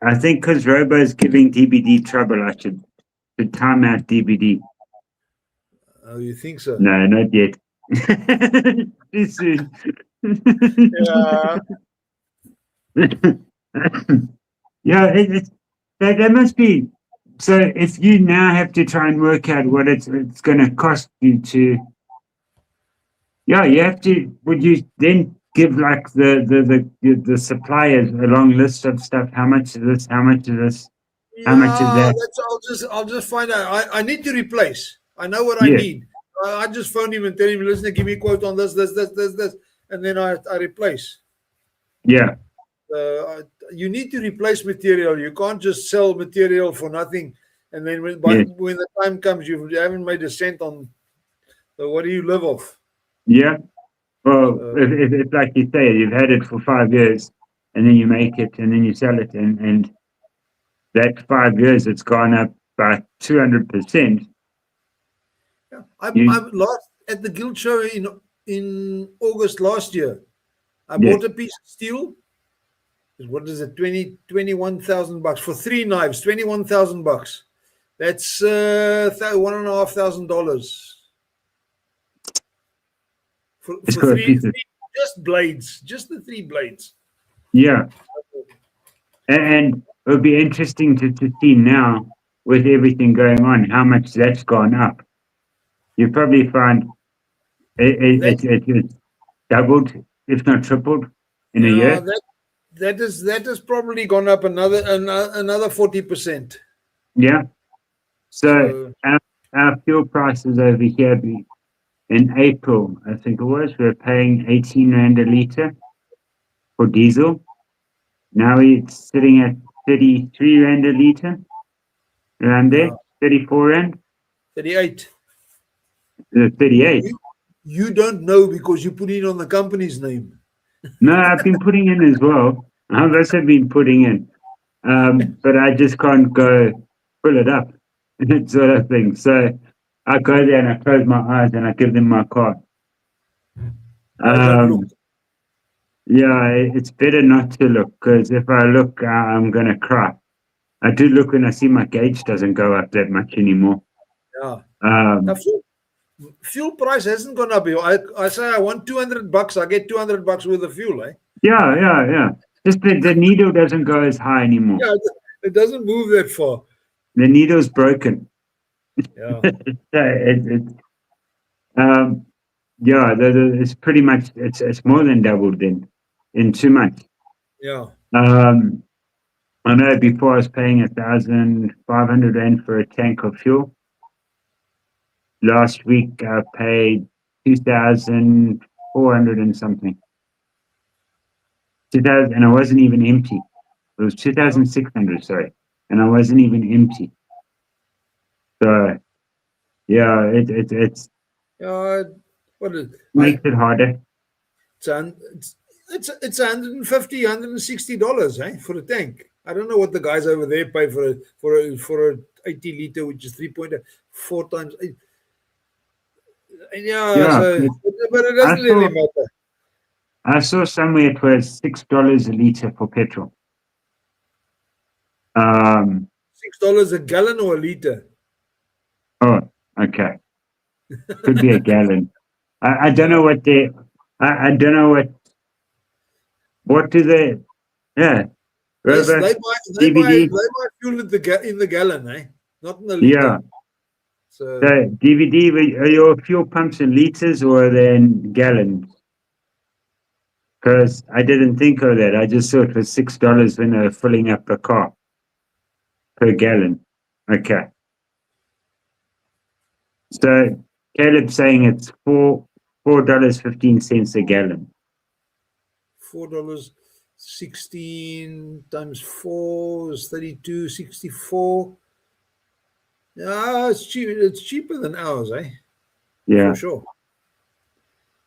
I think because Robo's giving DVD trouble, I should time out DVD. Oh, you think so? No, not yet. Too soon. Yeah. Yeah, that must be. So if you now have to try and work out what it's going to cost you to, yeah, you have to. Would you then give like the suppliers a long list of stuff? How much is this? How much is this? How much is that? I'll just find out. I need to replace. I know what I need. I just phone him and tell him, listen, give me a quote on this, and then I replace. Yeah, You need to replace material. You can't just sell material for nothing, and then when the time comes, you haven't made a cent on. So what do you live off? yeah. Well, if like you say, you've had it for 5 years, and then you make it, and then you sell it, and that 5 years it's gone up by 200%. Yeah. I'm last at the guild show in August last year. I bought a piece of steel. What is it? 21,000 bucks for 3 knives. $21,000. That's $1,500 for three just blades, just the 3 blades. Yeah, and it would be interesting to see now with everything going on how much that's gone up. You probably find it's doubled, if not tripled, in a year. That has probably gone up another 40%. Yeah. So our fuel prices over here in April, I think it was, we were paying 18 Rand a litre for diesel. Now it's sitting at 33 Rand a litre, around there, 34 Rand. 38. 38. You don't know because you put it on the company's name. No, I've been putting in as well. I've also been putting in. But I just can't go fill it up, that sort of thing. So I go there and I close my eyes and I give them my card. Yeah, it's better not to look, because if I look, I'm going to cry. I do look when I see my gauge doesn't go up that much anymore. Yeah. Fuel price hasn't gone up. I say I want $200. I get $200 worth of fuel, eh? Yeah. Just the needle doesn't go as high anymore. Yeah, it doesn't move that far. The needle's broken. Yeah. It's pretty much it's more than doubled in 2 months. Yeah. I know before I was paying 1,500 Rand for a tank of fuel. Last week I paid 2,400 and something. 2,000, and I wasn't even empty. It was 2,600, sorry, and I wasn't even empty. So, yeah, it's what is makes it harder. It's $150, $160, eh, for a tank. I don't know what the guys over there pay for a 80 liter, which is 3.4 times 8. Yeah. But it doesn't really matter. I saw somewhere it was $6 a liter for petrol. $6 a gallon or a liter? Oh, okay. Could be a gallon. I don't know what they. I don't know what do they. Yeah. Yes, they buy fuel in the gallon, eh? Not in the liter. Yeah. So DVD, are your fuel pumps in liters or are they in gallons? Because I didn't think of that. I just thought it was $6 when they were filling up a car per gallon. Okay. So Caleb's saying it's $4.15 a gallon. $4.16 times 4 is 32.64. Yeah, it's cheap. It's cheaper than ours, eh? Yeah, for sure.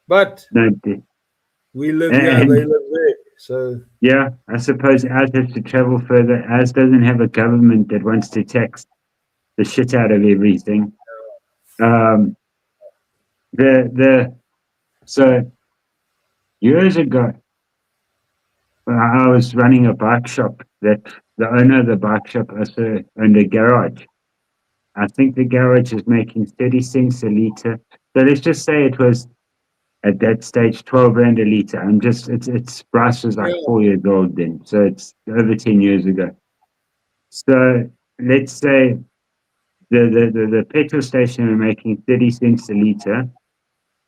But no, we live here, they live there. So yeah, I suppose ours has to travel further. Ours doesn't have a government that wants to tax the shit out of everything. So years ago, I was running a bike shop that the owner of the bike shop also owned a garage. I think the garage is making 30 cents a litre. So let's just say it was at that stage 12 Rand a litre. Its price was like 4 years old then. So it's over 10 years ago. So let's say the petrol station were making 30 cents a litre.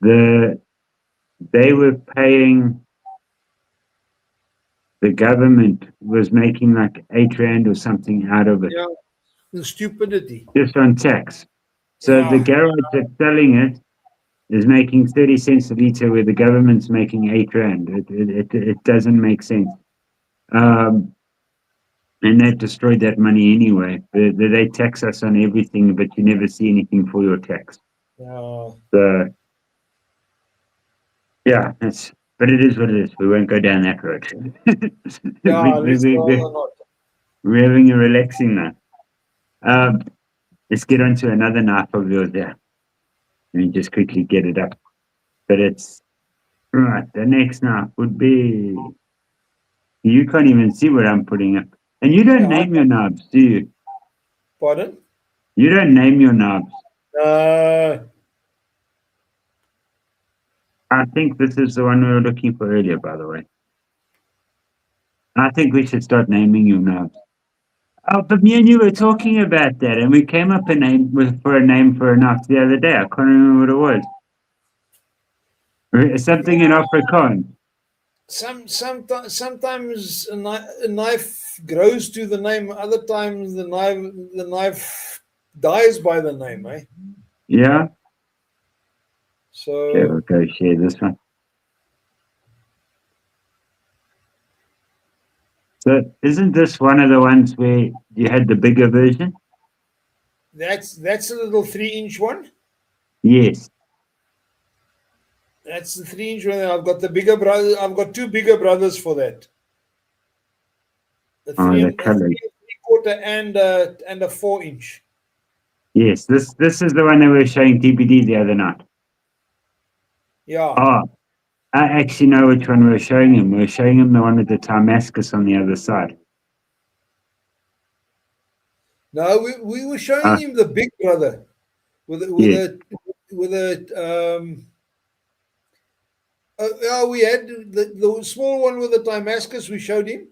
They were paying, the government was making like 8 Rand or something out of it. yeah, the stupidity. Just on tax. So the garage that's selling it is making 30 cents a litre where the government's making R8. It doesn't make sense. And they've destroyed that money anyway. They tax us on everything, but you never see anything for your tax. Yeah. So, yeah, but it is what it is. We won't go down that road. Yeah, at least rather not. We're having a relaxing now. Let's get on to another knife of yours there. Let me just quickly get it up. But it's right. The next knife would be. You can't even see what I'm putting up. And you don't Yeah, name your knobs, do you? Pardon? You don't name your knobs. I think this is the one we were looking for earlier, by the way. I think we should start naming your knobs. Oh, but me and you were talking about that, and we came up for a name for a knob the other day. I can't remember what it was. Something in Afrikaans. Sometimes a knife grows to the name. Other times the knife dies by the name, eh? Yeah. So Okay, we'll go share this one. So isn't this one of the ones where you had the bigger version? that's a little 3-inch one. Yes. That's the 3-inch one. I've got the bigger brother. I've got two bigger brothers for that. The Oh, the three color. and 3/4 and a 4-inch. Yes, this is the one that we were showing DPD the other night. Yeah. Oh, I actually know which one we were showing him. We were showing him the one with the Damascus on the other side. No, we were showing him the big brother with a we had the small one with the Damascus. We showed him,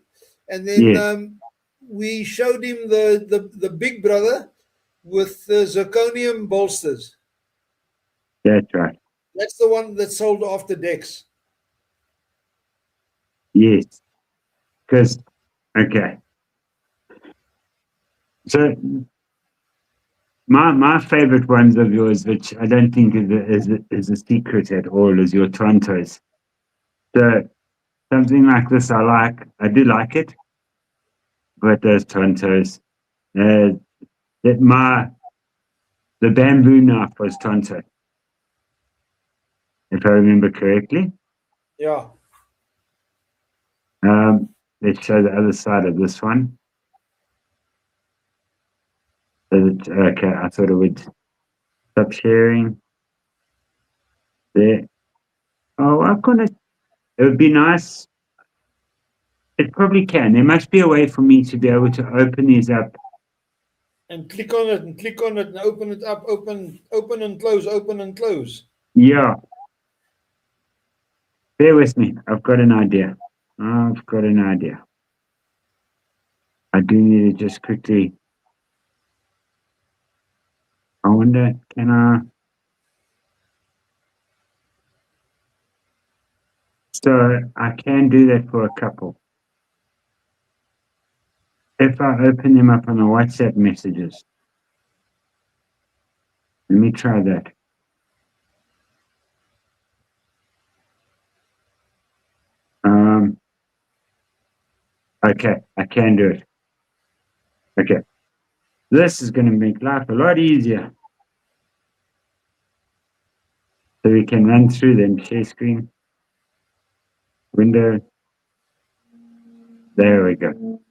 and then we showed him the big brother with the zirconium bolsters. That's right. That's the one that sold after Dex. Yes. Because, okay. So my favorite ones of yours, which I don't think is a secret at all, is your Tontos. So something like this I like. I do like it. But those Tontos. The bamboo knife was Tonto, if I remember correctly. Yeah. Let's show the other side of this one. Okay, I thought it would stop sharing. There. Oh, I'm gonna. It would be nice. It probably can. There must be a way for me to be able to open these up. And click on it and open it up, open and close, open and close. Yeah. Bear with me. I've got an idea. I do need to just quickly. I wonder, can I? So I can do that for a couple. If I open them up on the WhatsApp messages. Let me try that. Okay, I can do it. Okay. This is going to make life a lot easier. So we can run through them. Share screen. Window. There we go.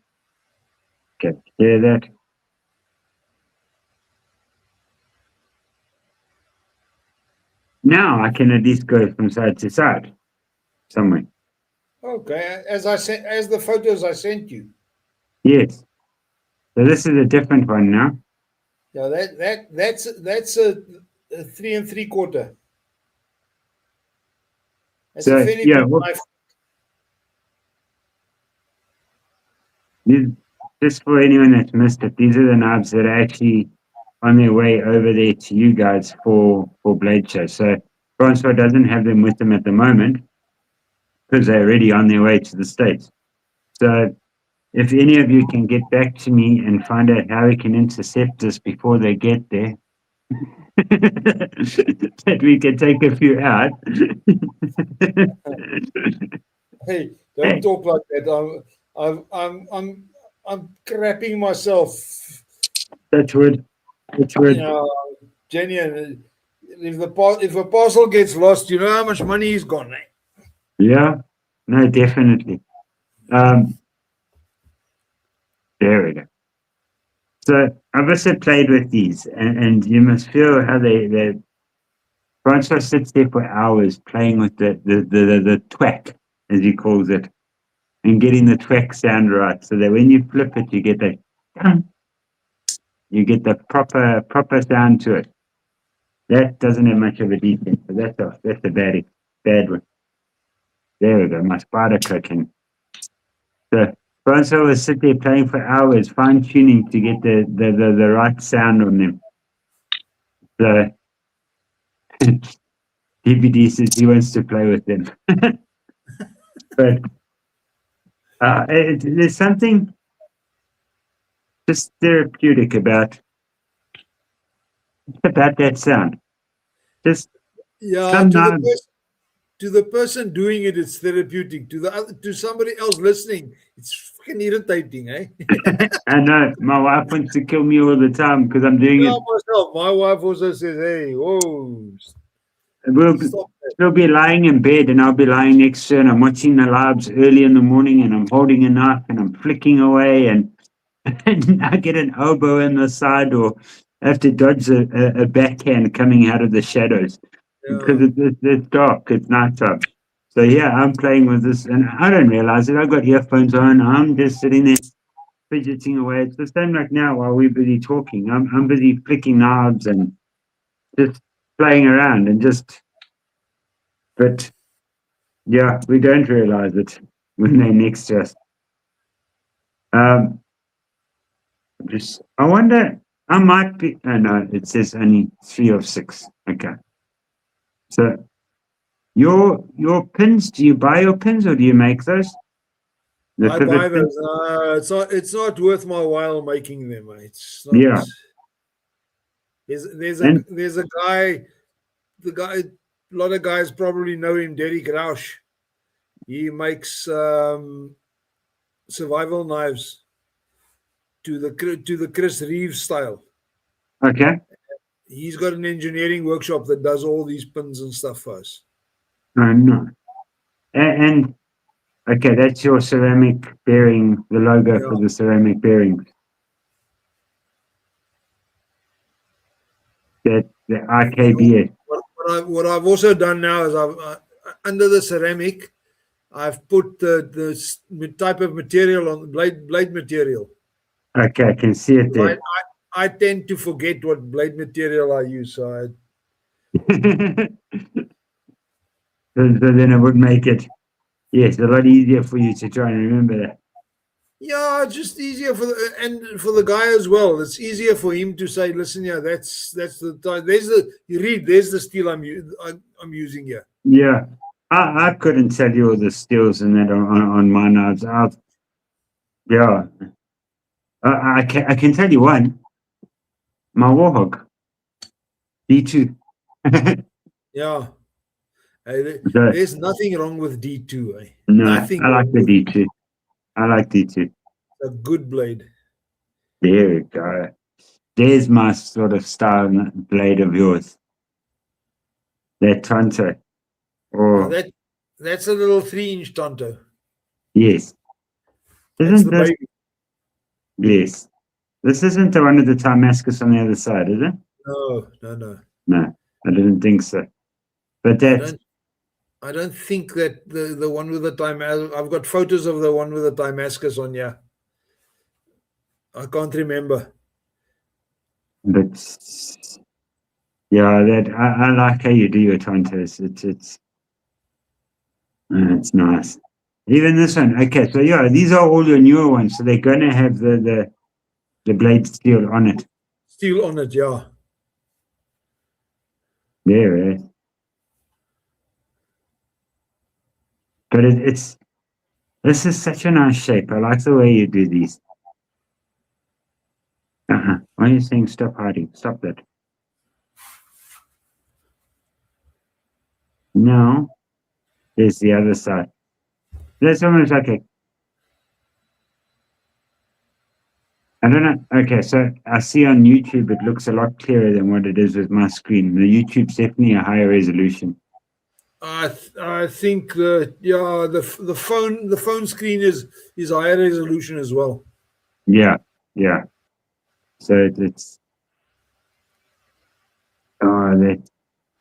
Okay, share that. Now I can at least go from side to side somewhere. Okay, as the photos I sent you. Yes. So this is a different one now. Yeah, that's a 3 3/4. That's So, a fairly yeah, big knife. Just for anyone that's missed it, these are the knives that are actually on their way over there to you guys for Blade Show. So Francois doesn't have them with him at the moment because they're already on their way to the States. So if any of you can get back to me and find out how we can intercept this before they get there, that we can take a few out. Hey, don't Hey, talk like that. I'm crapping myself. touch wood, touch You wood. know, genuine. If a parcel gets lost, you know how much money is gone. Eh? Yeah, no, definitely. There we go. So I've also played with these, and you must feel how they Francois sits there for hours playing with the twack, as he calls it, and getting the twack sound right, so that when you flip it, you get that, you get the proper sound to it. That doesn't have much of a defense, but that's a bad one. There we go. My spider clicking. So Francois will sit there playing for hours, fine tuning to get the right sound on them. So DVD says he wants to play with them, but there's something just therapeutic about that sound. Just Yeah, some knobs. to the person doing it, it's therapeutic. To somebody else listening, it's fucking irritating, eh? I know my wife wants to kill me all the time because I'm doing Yeah, it. myself. My wife also says, "Hey, whoa, We'll be, stop that." she'll be lying in bed and I'll be lying next to her and I'm watching the lives early in the morning and I'm holding a knife and I'm flicking away and, and I get an elbow in the side or I have to dodge a backhand coming out of the shadows because Yeah, it's dark, it's nighttime. So yeah, I'm playing with this and I don't realize it. I've got earphones on. I'm just sitting there fidgeting away. It's the same like now while we're busy talking. I'm busy flicking knobs and just playing around and just, but yeah, we don't realize it when they're next to us. Um, just, I wonder, I might be, oh no, it says only 3 of 6. Okay. So your pins, do you buy your pins or do you make those? The I buy pivot pins? those. It's not worth my while making them. Eh? It's not. Yeah. And There's a guy. The guy. A lot of guys probably know him. Derek Rausch. He makes survival knives to the Chris Reeves style. okay. He's got an engineering workshop that does all these pins and stuff for us. No. And okay, that's your ceramic bearing, the logo Yeah. for the ceramic bearings. That the RKBS. What I've also done now is under the ceramic, I've put the type of material on blade material. Okay, I can see it I, there. I tend to forget what blade material I use. So So then it would make it, yes, a lot easier for you to try and remember that. yeah, it's just easier for the guy as well. It's easier for him to say, "Listen, yeah, that's the time. There's the steel I'm using here." Yeah, I couldn't tell you all the steals and that on my knives. Yeah, I can tell you one. My Warhawk D2. Yeah, So, there's nothing wrong with D2. Eh? no, Nothing I wrong like the with D2. I like D2. a good blade. There we go. There's my sort of style blade of yours. That Tonto. Now Oh, that's a little 3-inch Tonto. yes. That's Isn't the this? baby. Yes. This isn't the one with the Damascus on the other side, is it? No. No, I didn't think so. But I that's don't. I don't think that the one with the time. I've got photos of the one with the Damascus on. Yeah, I can't remember. but yeah, that I like how you do your Tontos. It's nice. Even this one. Okay, so yeah, these are all your newer ones. So they're gonna have the blade steel on it. Steel on it. Yeah. There, but it's this is such a nice shape. I like the way you do these. Why are you saying stop hiding? Stop that. Now, there's the other side. That's almost like a, I don't know. Okay, so I see on YouTube it looks a lot clearer than what it is with my screen. The YouTube's definitely a higher resolution. I think the phone screen is higher resolution as well. Yeah, yeah. So it's oh,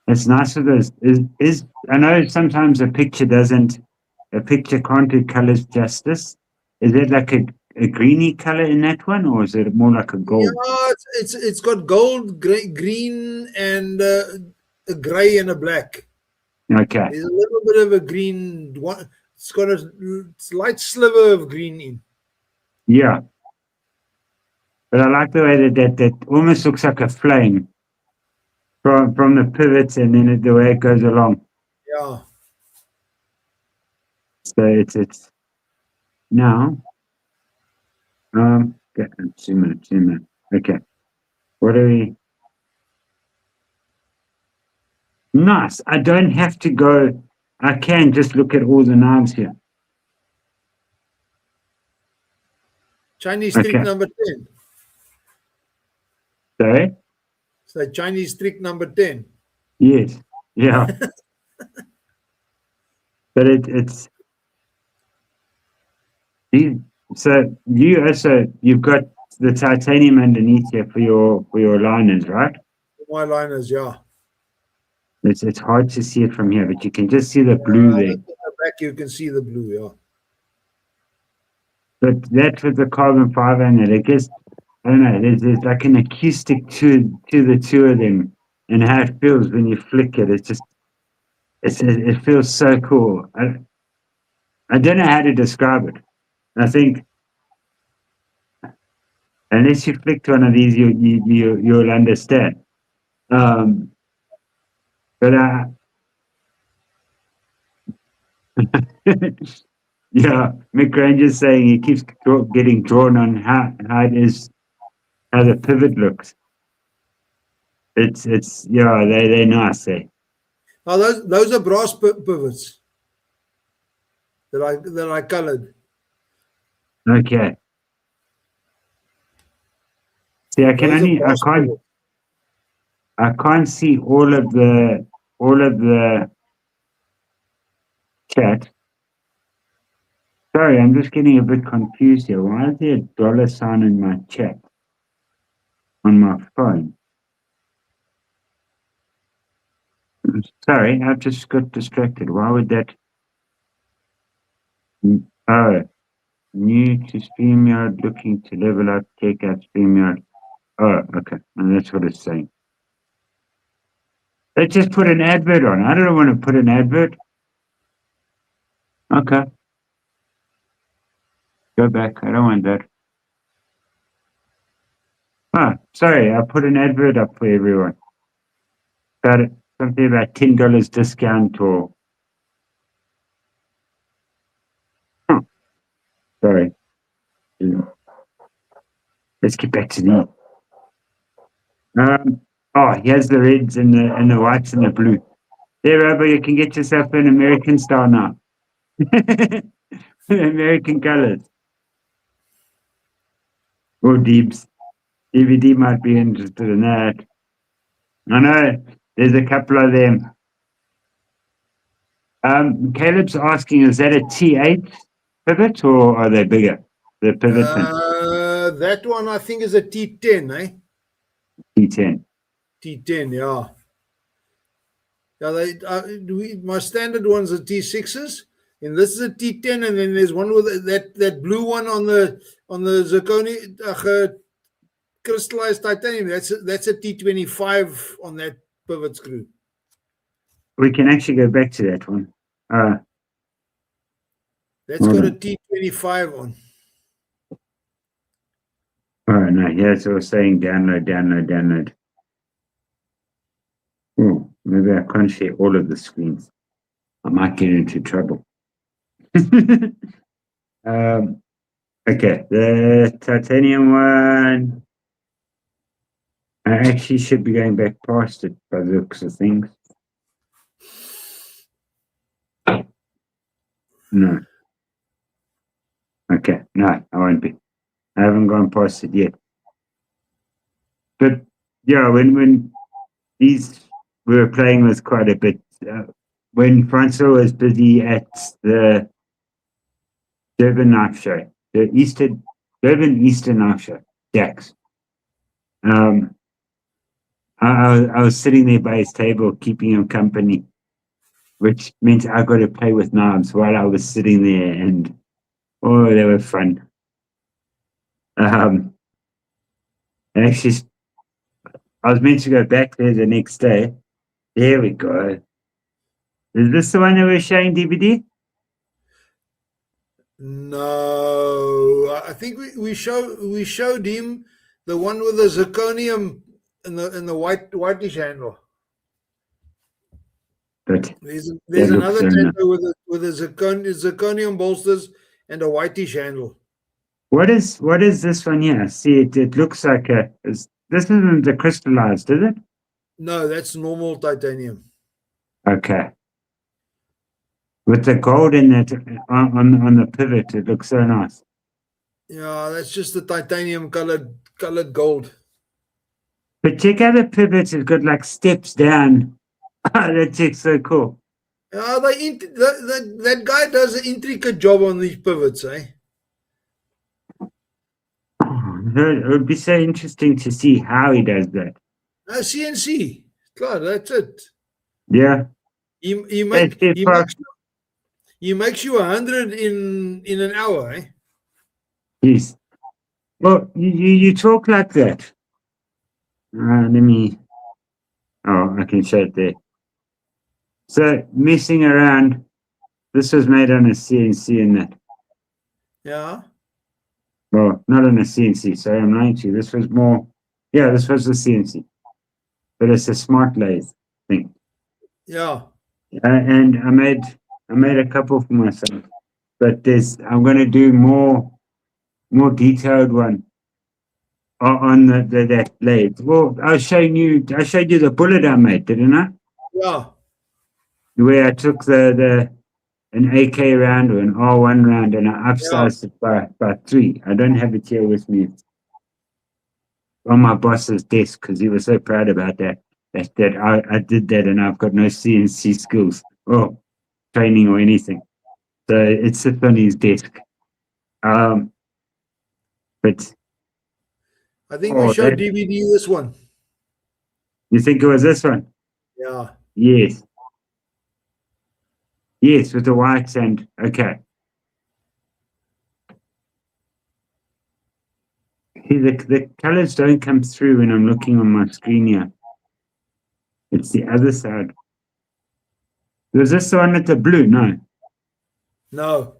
it's nice with those. Is I know sometimes a picture can't do colors justice. Is it like a greeny color in that one, or is it more like a gold? Yeah, it's got gold, green, and a gray and a black. Okay, There's a little bit of a green one. It's got a slight sliver of green in. yeah. But I like the way that almost looks like a flame from the pivots and then the way it goes along. Yeah. So it's now. Okay, 2 minutes, 2 minutes. Okay, what are we? Nice. I don't have to go. I can just look at all the knives here. Chinese Okay. trick number 10. Sorry? So Chinese trick number 10. Yes. Yeah. But it's so you also you've got the titanium underneath here for your liners, right? My liners, yeah. It's hard to see it from here, but you can just see the blue there. In the back you can see the blue, yeah. But that with the carbon fiber in it, I guess I don't know, there's like an acoustic to the two of them and how it feels when you flick it. It's just it feels so cool. I don't know how to describe it. I think unless you flicked one of these, you'll understand. But yeah, Mick Granger's saying he keeps getting drawn on how it is, how the pivot looks. It's yeah, they're nice. Now those are brass pivots that I colored. Okay. See, Those are brass pivots. I can't see all of the chat. Sorry, I'm just getting a bit confused here. Why is there a dollar sign in my chat on my phone? Sorry, I've just got distracted. Why would that? Oh, new to StreamYard, looking to level up, check out StreamYard. Oh, okay. And that's what it's saying. Let's just put an advert on. I don't want to put an advert. Okay. Go back. I don't want that. Ah, sorry. I put an advert up for everyone. Got it. Something about $10 discount or. Huh. Sorry. Let's get back to the. Here's the reds and the whites and the blue. There, Robo, you can get yourself an American style now. American colors. Or Deeps. DVD might be interested in that. I know there's a couple of them. Caleb's asking, is that a T8 pivot or are they bigger? The pivot pin. That one I think is a T10, eh? T10. T10, yeah. Yeah, my standard ones are T6s, and this is a T10, and then there's one with that blue one on the zirconia crystallized titanium. That's a T25 on that pivot screw. We can actually go back to that one. That's got a T25 on. Oh, no, here's what I was saying, download. Oh, maybe I can't share all of the screens. I might get into trouble. Okay, the titanium one. I actually should be going back past it by the looks of things. No. Okay. No, I won't be. I haven't gone past it yet. But yeah, when these we were playing with quite a bit. When Francois was busy at the Durban Knife Show, the Durban Eastern Knife Show, Jax. I was sitting there by his table keeping him company, which meant I got to play with knives while I was sitting there, and oh, they were fun. And actually, I was meant to go back there the next day. There we go. Is this the one that we're showing DVD? No, I think we showed him the one with the zirconium and the whitish handle. But There's that looks another so nice. tender with a zirconium bolsters and a whitish handle. What is this one here? See, it looks like this isn't the crystallized, is it? No, that's normal titanium. Okay. With the gold in it on the pivot, it looks so nice. Yeah, that's just the titanium colored gold. But check out the pivot, it's got like steps down. That looks so cool. Yeah, that guy does an intricate job on these pivots, eh? It would be so interesting to see how he does that. CNC. Claro, that's it. Yeah. He It's makes you 100 in an hour, eh? Yes. Well, you talk like that. Let me. Oh, I can show it there. So messing around. This was made on a CNC and that. Yeah. Well, not on a CNC. Sorry, I'm lying to you. This was more. Yeah, this was a CNC, but it's a smart lathe thing. Yeah. And I made a couple for myself, but I'm going to do more detailed one on that lathe. Well, I showed you the bullet I made, didn't I? Yeah. Where I took an AK round or an R1 round and I upsized it by 3. I don't have it here with me. It's on my boss's desk because he was so proud about that. That I did that and I've got no CNC skills or training or anything. So it sits on his desk. But I think we showed DVD this one. You think it was this one? Yeah. Yes. Yes, with the whites and okay. See, the colors don't come through when I'm looking on my screen here. It's the other side. Was this the one with the blue? No. No.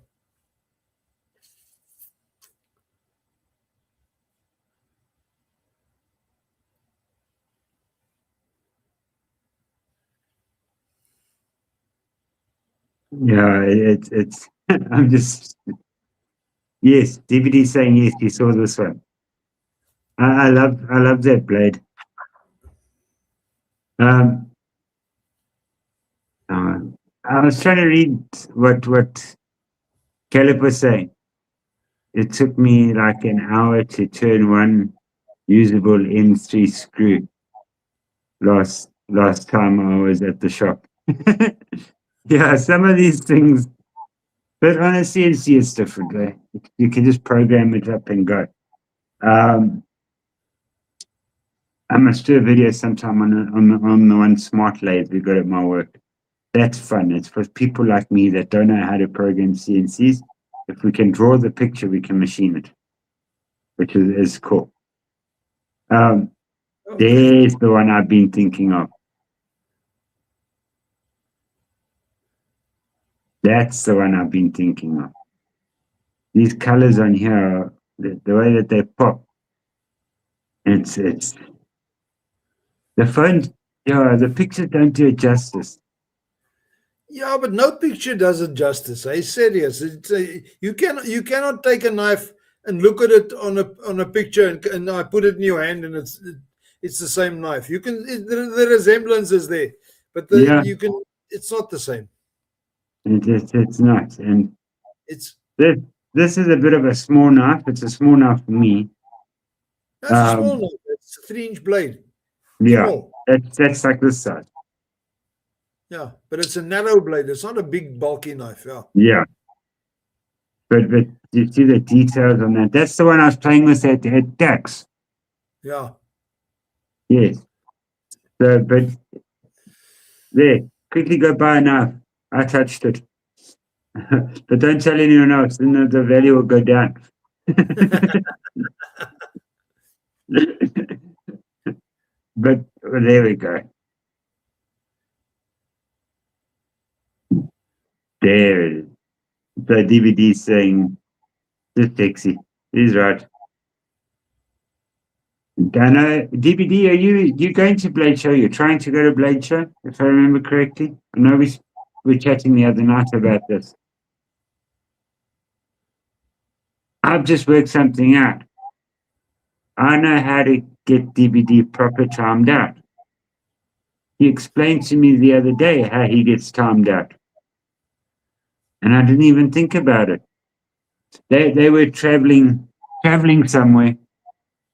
Yeah, it's I'm just yes, DVD saying yes, he saw this one. I love that blade. I was trying to read what Caleb was saying. It took me like an hour to turn one usable M3 screw last time I was at the shop. Yeah, some of these things, but on a CNC it's different. Right? You can just program it up and go. I must do a video sometime on the one smart lathe we got at my work. That's fun. It's for people like me that don't know how to program CNCs. If we can draw the picture, we can machine it, which is cool. There's the one I've been thinking of. That's the one I've been thinking of. These colors on here, the way that they pop, it's the phone. Yeah, the pictures don't do it justice. Yeah, but no picture does it justice. Eh? Serious. You cannot take a knife and look at it on a picture and I put it in your hand and it's the same knife. You can the resemblance is there, but it's not the same. It's not. And It's This is a bit of a small knife. It's a small knife for me. that's a small knife. It's a 3-inch blade. Yeah, Small. that's like this size. Yeah, but it's a narrow blade. It's not a big bulky knife. Yeah. Yeah, but you see the details on that. That's the one I was playing with at Dax. Yeah. Yes. So, but there, quickly go buy a knife. I touched it, but don't tell anyone else. Then the value will go down. But there we go. There it is. The DVD saying just sexy. He's right. Dano, DVD, are you going to Blade Show? You're trying to go to Blade Show, if I remember correctly. I know we were chatting the other night about this. I've just worked something out. I know how to get DVD proper timed out. He explained to me the other day how he gets timed out. And I didn't even think about it. They were traveling somewhere,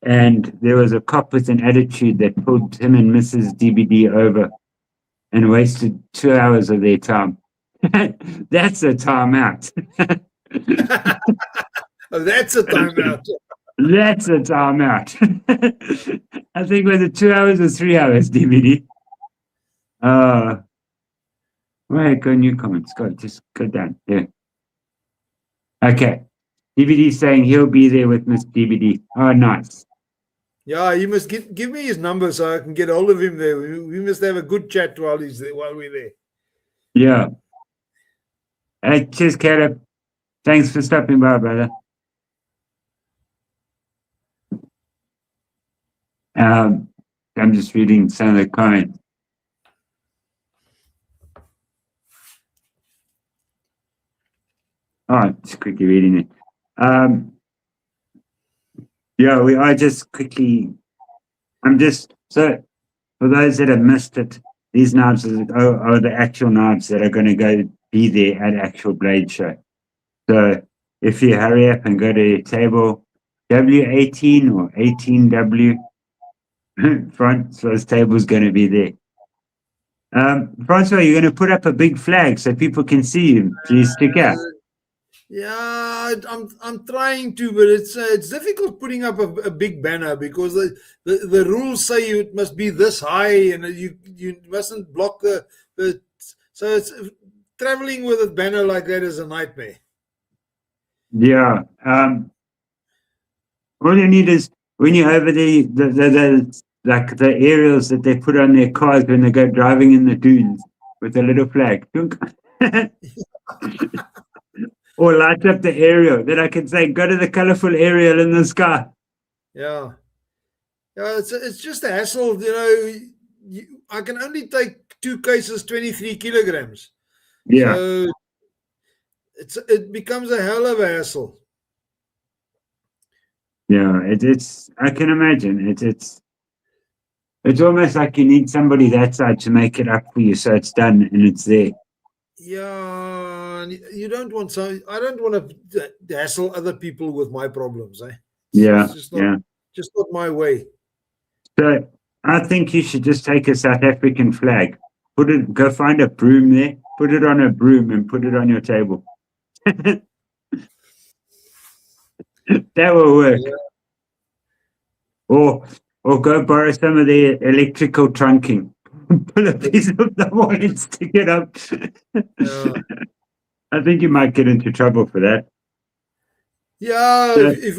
and there was a cop with an attitude that pulled him and Mrs. DVD over and wasted 2 hours of their time. That's a timeout. Oh, that's a timeout. That's a timeout. I think was it 2 hours or 3 hours, DVD? Wait, go new comments. Go, just go down. Yeah. Okay. DVD saying he'll be there with Miss DVD. Oh, nice. Yeah, you must give me his number so I can get hold of him there. We must have a good chat while he's there, while we're there. Yeah. Cheers, Caleb. Thanks for stopping by, brother. I'm just reading some of the comments. Oh, just quickly reading it. Yeah, we are just quickly. So for those that have missed it, these knives are the actual knives that are going to go be there at actual Blade Show. So if you hurry up and go to table W18 or 18W front, so this table's going to be there. Francois, you're going to put up a big flag so people can see you. Please stick out. Yeah, I'm trying to, but it's difficult putting up a big banner because the rules say it must be this high and you mustn't block the so it's traveling with a banner like that is a nightmare. Yeah. All you need is when you're over there, the like the aerials that they put on their cars when they go driving in the dunes with a little flag. Or light up the aerial. Then I can say, go to the colorful aerial in the sky. Yeah. Yeah, it's just a hassle, you know. I can only take 2 cases, 23 kilograms. Yeah. So it becomes a hell of a hassle. Yeah, it's I can imagine. It's almost like you need somebody that side to make it up for you so it's done and it's there. Yeah, you don't want I don't want to hassle other people with my problems, eh? Yeah, It's just not my way. So I think you should just take a South African flag, go find a broom there, put it on a broom and put it on your table. That will work. Yeah. Or go borrow some of the electrical trunking. Pull a piece of the wall and stick it up. Yeah. I think you might get into trouble for that. Yeah, if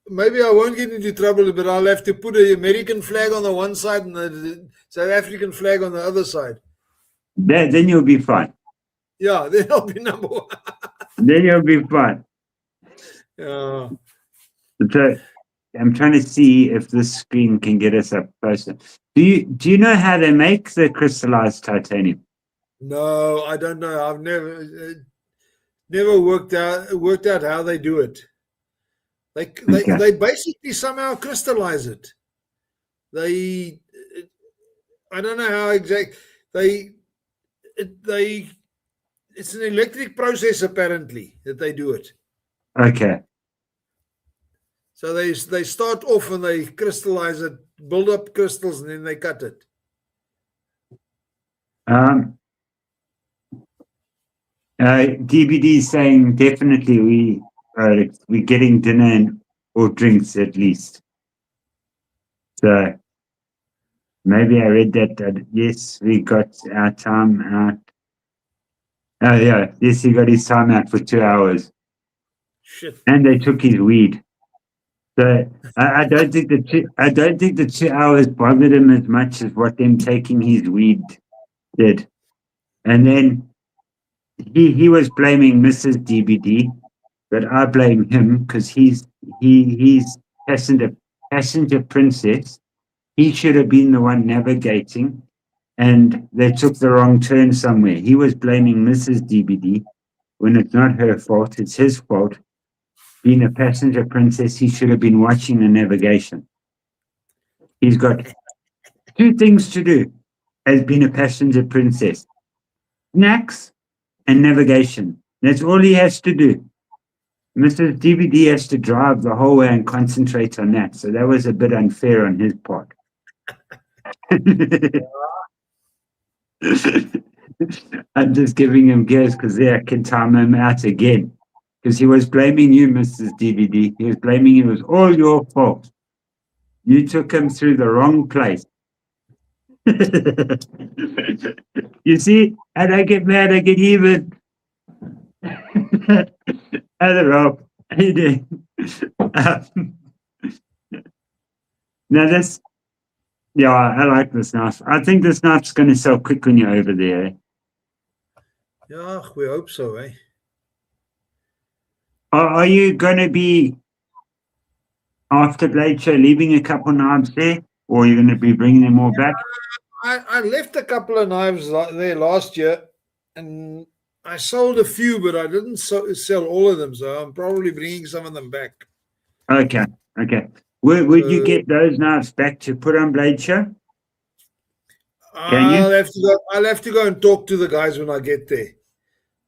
maybe I won't get into trouble, but I'll have to put an American flag on the one side and the South African flag on the other side. Then you'll be fine. Yeah, then I'll be number 1. Then you'll be fine. Yeah. So I'm trying to see if this screen can get us up closer. Do you know how they make the crystallized titanium? No, I don't know. I've never worked out how they do it. They basically somehow crystallize it. I don't know how exact they it's an electric process apparently that they do it. Okay. So they start off and they crystallize it, build up crystals, and then they cut it. DVD is saying definitely we're getting dinner or drinks at least. So maybe I read that yes, we got our time out. Oh yeah, yes, he got his time out for 2 hours, Shit. and they took his weed. So I don't think the 2 hours bothered him as much as what them taking his weed did. And then he was blaming Mrs. DBD, but I blame him because he's passenger princess. He should have been the one navigating, and they took the wrong turn somewhere. He was blaming Mrs. DBD when it's not her fault, it's his fault. Being a passenger princess, he should have been watching the navigation. He's got 2 things to do as being a passenger princess: snacks and navigation. That's all he has to do. Mrs. DVD has to drive the whole way and concentrate on that. So that was a bit unfair on his part. I'm just giving him gears because I can time him out again. Because he was blaming you, Mrs. DVD. He was blaming you. It was all your fault. You took him through the wrong place. You see, and I get mad, I get even. I don't know. How you doing? Now this, yeah, I like this knife. I think this knife's going to sell quick when you're over there. Yeah, we hope so, eh? Are you going to be, after Blade Show, leaving a couple knives there? Or are you going to be bringing them all back? I left a couple of knives there last year, and I sold a few, but I didn't sell all of them, so I'm probably bringing some of them back. Okay, okay. Would you get those knives back to put on Blade Show? Can you? I'll have to go and talk to the guys when I get there.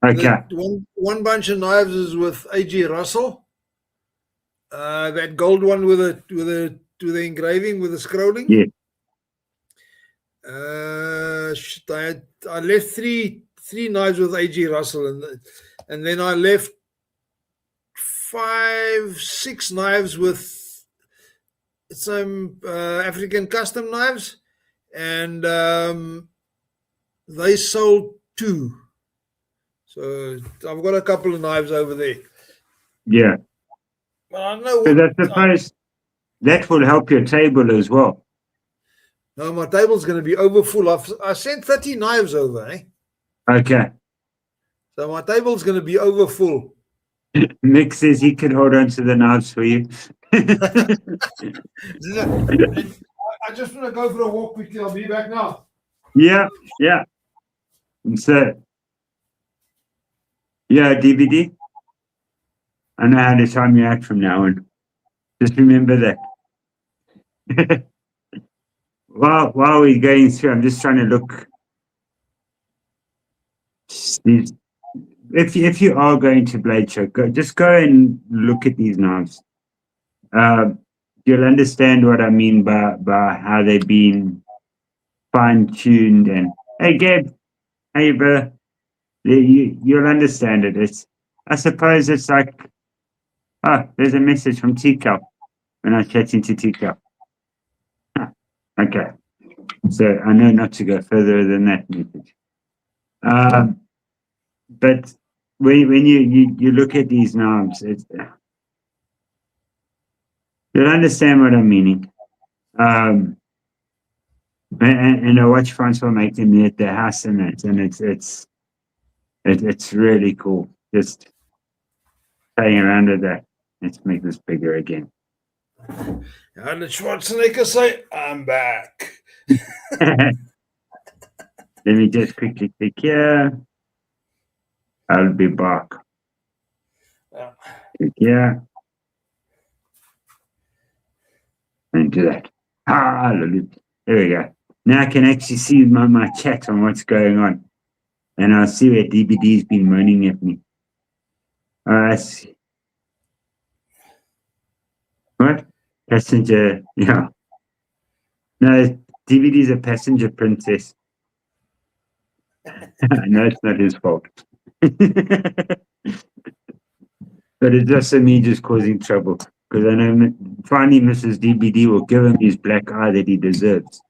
Okay. One bunch of knives is with A.G. Russell. That gold one with the engraving with the scrolling. Yeah. I left three knives with A.G. Russell, and then I left 5-6 knives with some African custom knives, and they sold 2. So I've got a couple of knives over there. Yeah. But I know Because I suppose that will help your table as well. No, my table's going to be over full. I sent 30 knives over, eh? Okay. So my table's going to be over full. Mick says he can hold on to the knives for you. I just want to go for a walk quickly. I'll be back now. Yeah, yeah. So, yeah, DVD. I know how to time you out from now on. Just remember that. While we're going through, I'm just trying to look. If you are going to Blade Show, just go and look at these knives. You'll understand what I mean by how they've been fine-tuned. And hey, Gabe, hey, bro, you'll understand it. I suppose it's like, there's a message from Tika when I was chatting to Tika. Okay, so I know not to go further than that message. But when you look at these knives, you'll understand what I'm meaning. And I watch Francois make them at their house and that, and it's really cool. Just playing around with that. Let's make this bigger again. And Schwarzenegger say, "I'm back." Let me just quickly click here. I'll be back. Yeah. Click here. And do that. Hallelujah. There we go. Now I can actually see my chat on what's going on. And I see where DBD's been moaning at me. I see. What? Passenger, yeah. No, DBD's a passenger princess. No, it's not his fault. But it's just me just causing trouble. Because I know finally Mrs. DBD will give him his black eye that he deserves.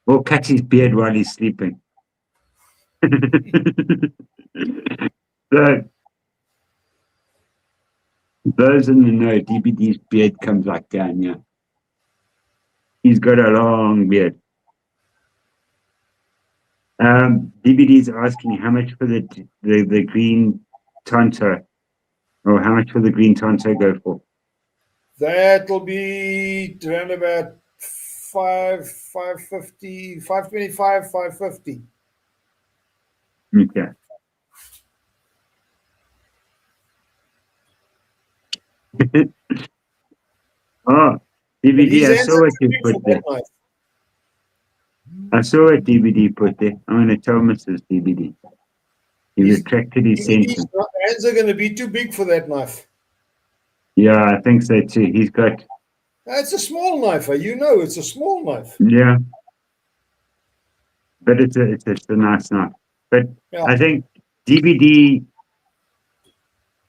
Or cut his beard while he's sleeping. So, those in the know, DBD's beard comes like down, yeah. He's got a long beard. DBD's asking how much for the green Tonto, or how much will the green Tonto go for? That'll be around about 550, 525, 550. Okay. Oh, DBD, I saw what you put there. I saw what DBD put there. I'm going to tell Mrs. DBD. He retracted his sentence. Hands are going to be too big for that knife. Yeah, I think so too. He's got. It's a small knife, you know. It's a small knife. Yeah, but it's a nice knife. But Yeah. I think DBD,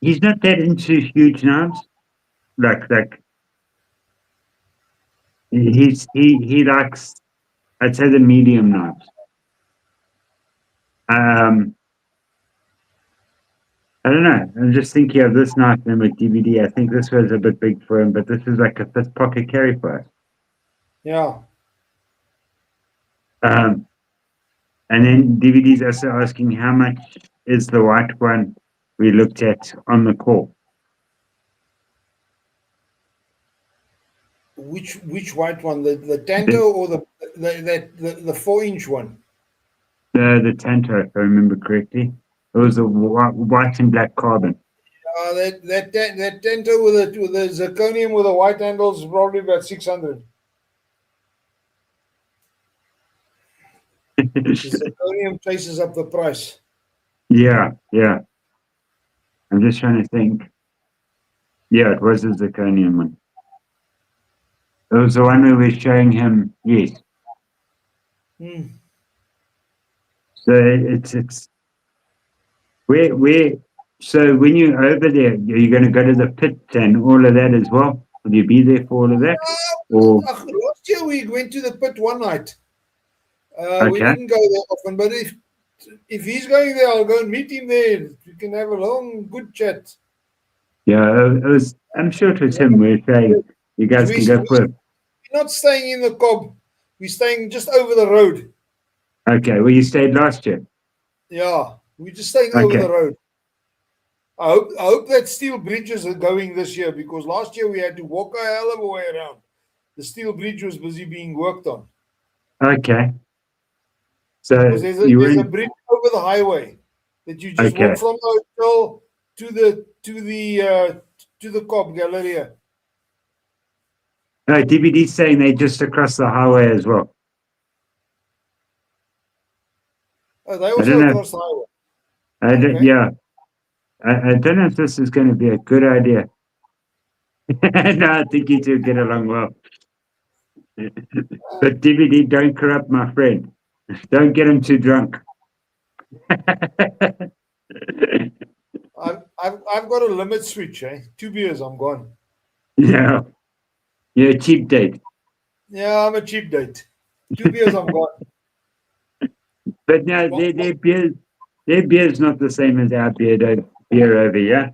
he's not that into huge knives. Like he likes, I'd say, the medium knives. I don't know. I'm just thinking of this knife then with DBD. I think this was a bit big for him, but this is like a fifth pocket carry for us. Yeah. And then DVD's also asking how much is the white one we looked at on the call. Which white one? The Tanto or the 4-inch one? The Tanto, if I remember correctly. It was a white and black carbon. That Tanto with the zirconium with the white handles is probably about 600. The zirconium chases up the price. Yeah. I'm just trying to think. Yeah, it was the zirconium one. It was the one where we're showing him, yes. So it's where so when you're over there, are you going to go to the pit and all of that as well? Will you be there for all of that? Or last year we went to the pit one night. Okay. We didn't go there often, but if he's going there, I'll go and meet him there. We can have a long, good chat. Yeah, it was. I'm sure it was him. We're saying you guys can go for it. We're not staying in the Cobb. We're staying just over the road. Okay, well, you stayed last year. Yeah, we're just staying over the road. I hope that steel bridges are going this year, because last year we had to walk a hell of a way around. The steel bridge was busy being worked on. Okay. So because there's a bridge over the highway that you just walk from the hotel to the Cobb Galleria. No, DBD's saying they're just across the highway as well. Oh, they also across the highway. Yeah. I don't know if this is going to be a good idea. No, I think you two get along well. But DBD, don't corrupt my friend. Don't get him too drunk. I've got a limit switch, 2 beers, I'm gone. Yeah. You're a cheap date. Yeah, I'm a cheap date. 2 beers, I'm gone. But no, their beer's not the same as our beer over here.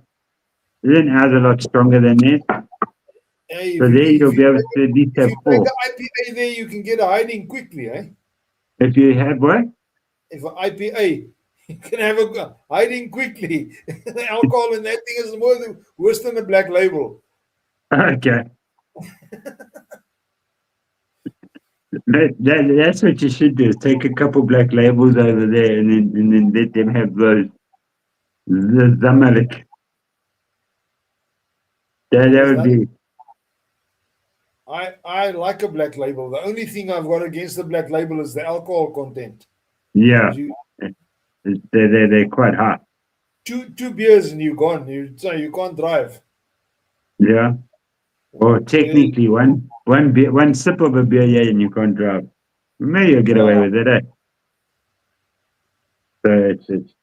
Isn't ours a lot stronger than theirs? Hey, so there you'll be able to at least have 4. If you take an IPA there, you can get a hiding quickly, If you have what? If an IPA, you can have a hiding quickly. The alcohol in that thing is worse than the black label. Okay. That's what you should do, is take a couple black labels over there and then let them have those. The Zamalek. That would be. I like a black label. The only thing I've got against the black label is the alcohol content. Yeah. They're quite high. Two beers and you're gone. You can't drive. Yeah. Or technically one sip of a beer, yeah, and you can't drive. Maybe you'll get away with it, eh? So it's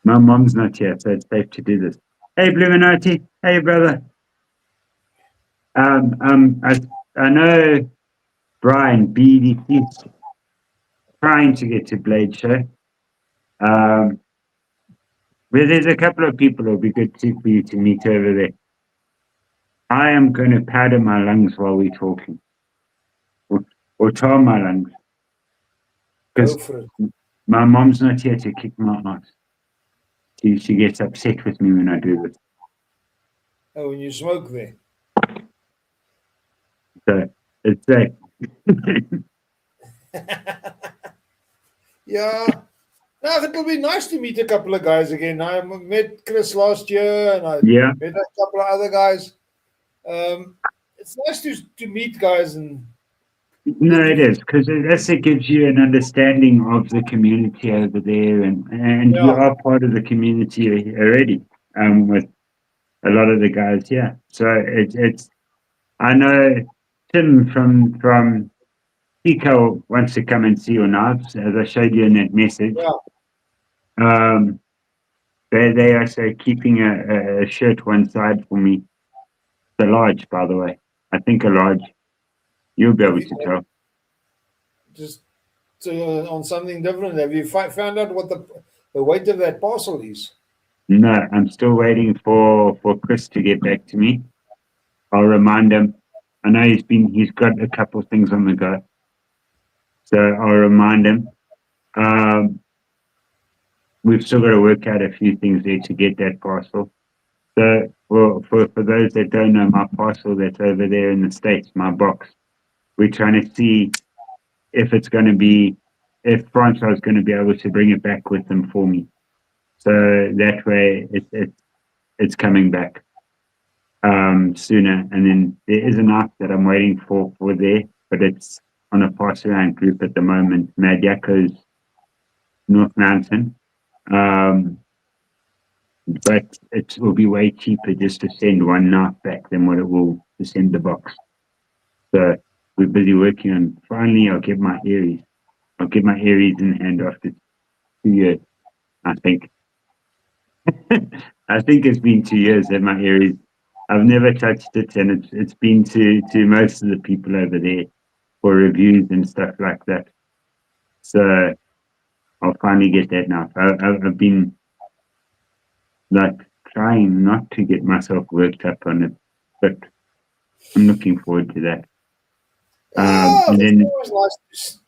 my mom's not here, so it's safe to do this. Hey, Bluminati. Hey, brother. I know Brian BDC's trying to get to Blade Show. But there's a couple of people who'll be good for you to meet over there. I am going to powder my lungs while we're talking, or tar my lungs, Go because for it. my mom's not here to kick my ass. She gets upset with me when I do this. Oh, when you smoke there. So it's like, Yeah. No, it'll be nice to meet a couple of guys again. I met Chris last year and I yeah, met a couple of other guys. It's nice to meet guys and no, it is, because it gives you an understanding of the community over there, and you yeah, are part of the community already, with a lot of the guys here. So it's I know Tim from Pico wants to come and see your knives, as I showed you in that message. yeah. Um, they are also keeping a shirt one side for me. The large, by the way. I think a large. You'll be Have able you to tell. just on something different? Have you found out what the weight of that parcel is? No, I'm still waiting for Chris to get back to me. I'll remind him. I know he's got a couple of things on the go. So I'll remind him. We've still got to work out a few things there to get that parcel. So for those that don't know, my parcel that's over there in the States, my box, we're trying to see if it's going to be, if Francois is going to be able to bring it back with them for me. So that way it's coming back sooner. And then there is an app that I'm waiting for there, but it's on a pass around group at the moment, Mad Yakko's North Mountain. But it will be way cheaper just to send one knife back than what it will to send the box. So we're busy working on, finally I'll get my Aries. I'll get my Aries in hand after 2 years, I think. I think it's been 2 years that my Aries, I've never touched it, and it's been to most of the people over there for reviews and stuff like that. So I'll finally get that now. I've been like trying not to get myself worked up on it, but I'm looking forward to that. Yeah, And it's then, always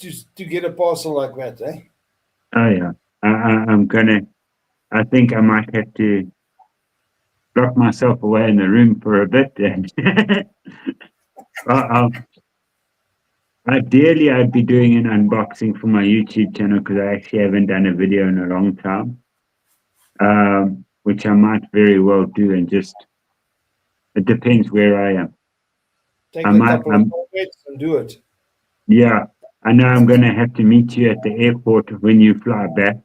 nice to get a parcel like that, eh? oh yeah, I think I might have to lock myself away in the room for a bit. And I'll, ideally, I'd be doing an unboxing for my YouTube channel because I actually haven't done a video in a long time, which I might very well do. And just, it depends where I am. Take I a might, couple of moments and do it. yeah, I know I'm going to have to meet you at the airport when you fly back.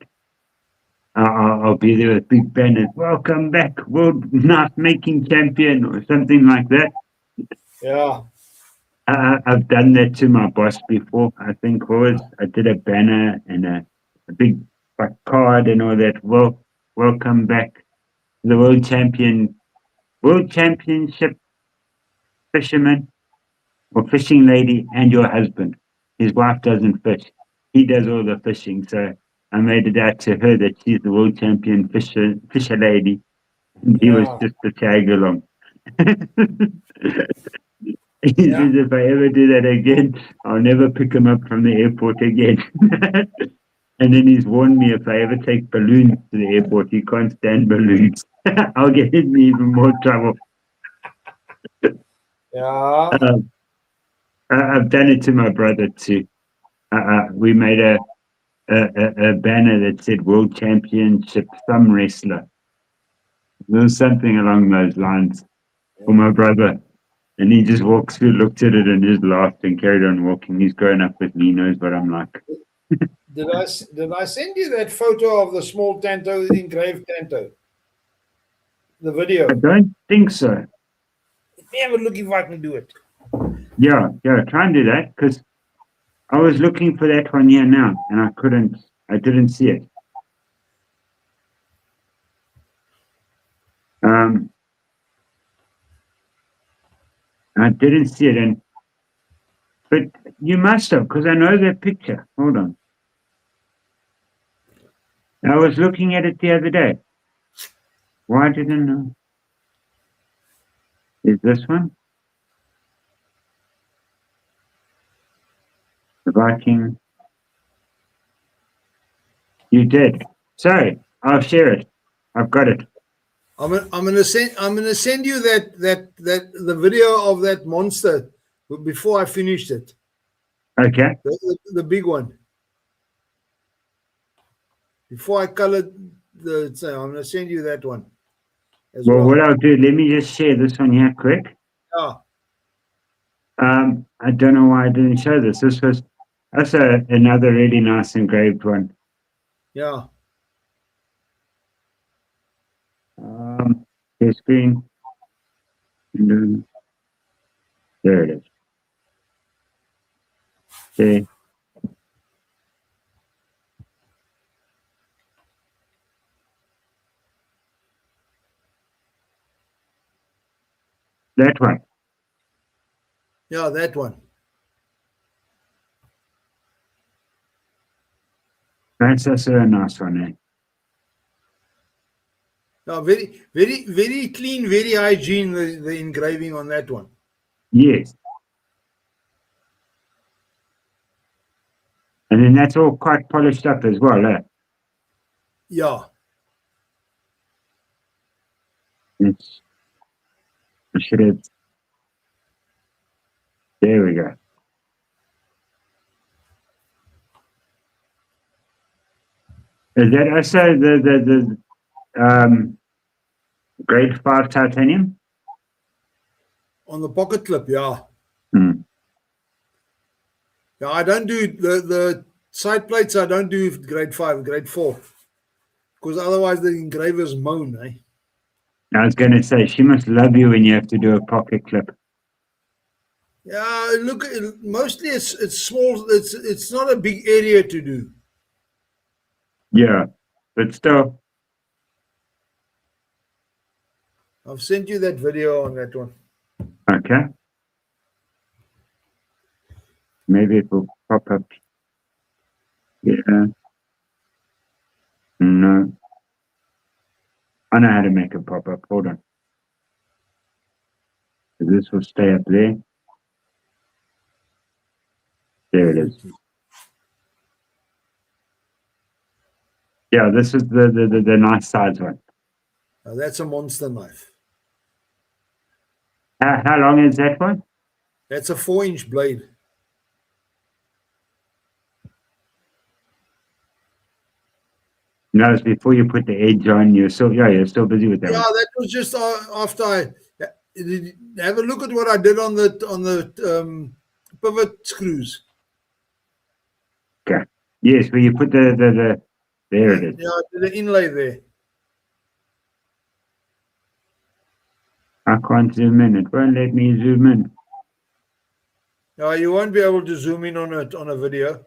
I'll be there with big banners. Welcome back, world knife making champion, or something like that. Yeah. I've done that to my boss before. I think I did a banner and a big card and all that. Welcome back, the world championship fisherman or fishing lady, and your husband. His wife doesn't fish; he does all the fishing. So I made it out to her that she's the world champion fisher lady, and he was Yeah. just to tag along. He Yeah. says if I ever do that again, I'll never pick him up from the airport again. And then he's warned me if I ever take balloons to the airport, he can't stand balloons. I'll get in even more trouble. Yeah. I've done it to my brother too. We made a banner that said World Championship Thumb Wrestler. There was something along those lines for my brother. And he just walked through, looked at it, and just laughed and carried on walking. He's grown up with me, knows what I'm like. Did I send you that photo of the small tanto, the engraved tanto? The video. I don't think so. Let me have a look if I can do it. Yeah, try and do that, because I was looking for that one here now, and I didn't see it. I didn't see it, but you must have, because I know that picture. Hold on. I was looking at it the other day. Why didn't I? Is this one? The Viking. You did. Sorry, I'll share it. I've got it. I'm gonna send you that the video of that monster before I finished it. Okay. The big one. Before I colored I'm gonna send you that one as Well, well. what I'll do, let me just share this one here quick. Yeah. I don't know why I didn't show this. That's another really nice engraved one. Yeah. Share screen. And then, there it is. Okay. That one. Yeah, that one. That's also a nice one, eh? Yeah, very, very, very clean, very hygiene, the engraving on that one. Yes. And then that's all quite polished up as well, eh? Yeah. I should have. There we go. Is that also the grade 5 titanium? On the pocket clip, yeah. Hmm. Yeah, I don't do the side plates, I don't do grade 5, grade 4. Because otherwise the engravers moan, eh? I was going to say, she must love you when you have to do a pocket clip. Yeah, look, mostly it's small, it's not a big area to do. Yeah, but still. I've sent you that video on that one. Okay. Maybe it will pop up. Yeah. No. I know how to make it pop up. Hold on. This will stay up there. There it is. Yeah, this is the nice size one. Now that's a monster knife. How long is that one? That's a 4-inch blade. No, it's before you put the edge on. You're still busy with that Yeah, one. that was just after I have a look at what I did on the pivot screws. Okay. Yes, where you put the there it is. Yeah, I did the inlay there. I can't zoom in. It won't let me zoom in. Yeah, you won't be able to zoom in on it on a video.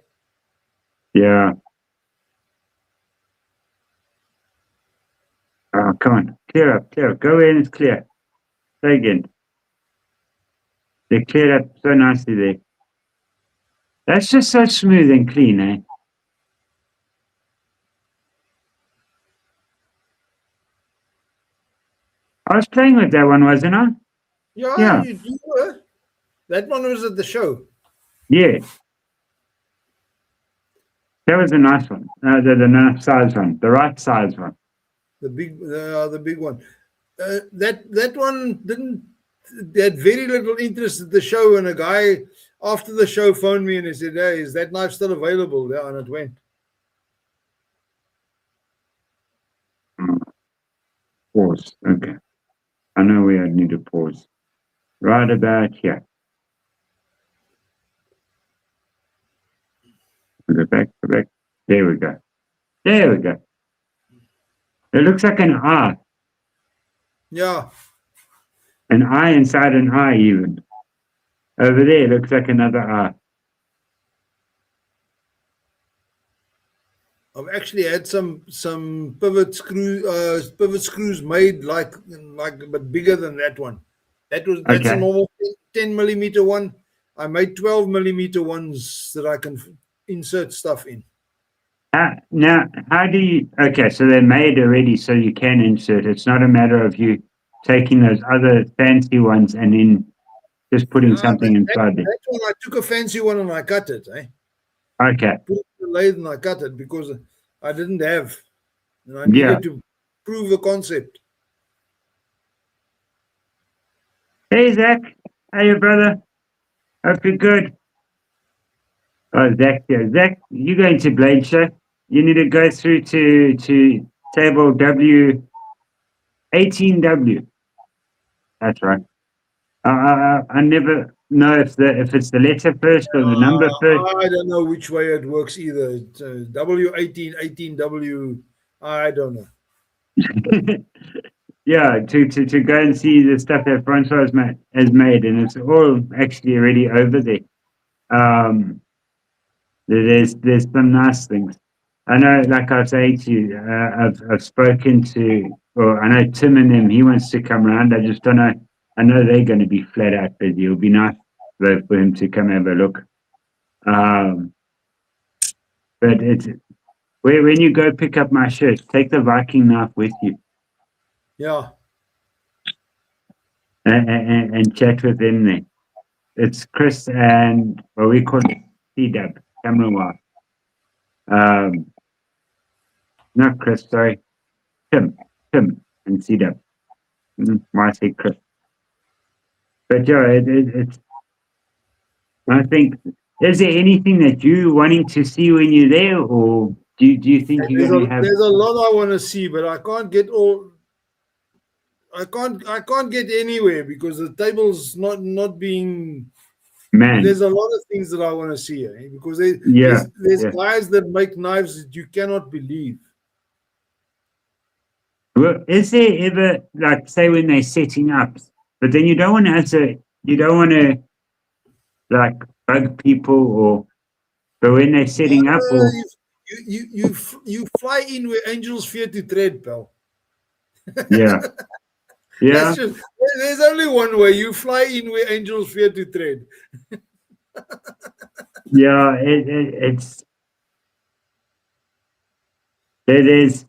Yeah. Oh, come on. Clear up. Go in, it's clear. Say again. They cleared up so nicely there. That's just so smooth and clean, eh? I was playing with that one, wasn't I? Yeah. You do. That one was at the show. Yeah. That was a nice one. The nice size one. The right size one. The big one. That one didn't. They had very little interest at the show, and a guy after the show phoned me and he said, "Hey, is that knife still available?" Yeah, and it went. Pause. Okay. I know we need to pause. Right about here. Go back. There we go. There we go. It looks like an R. Yeah. An I inside an I even. Over there looks like another R. I've actually had some pivot screws made like but bigger than that one. That's a Okay. normal 10 millimeter one. I made 12 millimeter ones that I can insert stuff in. Now, how do you? Okay, so they're made already, so you can insert. It's not a matter of you taking those other fancy ones and then just putting something inside there. That one I took a fancy one and I cut it. Okay. Put it in the lathe and I cut it because I didn't have, and I Yeah. needed to prove the concept. Hey, Zach. Hey, brother. Hope you're good. Oh, Zach, yeah. Zach, you going to Blade Show? You need to go through to table W, 18W. That's right. I never know if it's the letter first or the number first. I don't know which way it works either. It's, W18, 18W. I don't know. Yeah, to go and see the stuff that Francois has made, and it's all actually already over there. There's some nice things. I know, like I say to you, I've spoken to, or I know Tim and him. He wants to come around. I just don't know. I know they're going to be flat out busy. It'll be nice though for him to come have a look. But it's when you go pick up my shirt, take the Viking knife with you. Yeah. And chat with them there. It's Chris and what we call it C-Dub, francwar. Not Chris, sorry. Tim and C-Dub. Why I say Chris. But yeah, it's, I think, is there anything that you wanting to see when you're there, or do you think you're going to have? There's a lot I want to see, but I can't get all. I can't get anywhere because the table's not being. Man, There's a lot of things that I want to see, because there's yeah. guys that make knives that you cannot believe. Well, is there ever, like, say when they're setting up, but then you don't want to like bug people, or but when they're setting up, or You fly in where angels fear to tread, pal. yeah. That's just, there's only one way. You fly in where angels fear to tread. Yeah, it's there's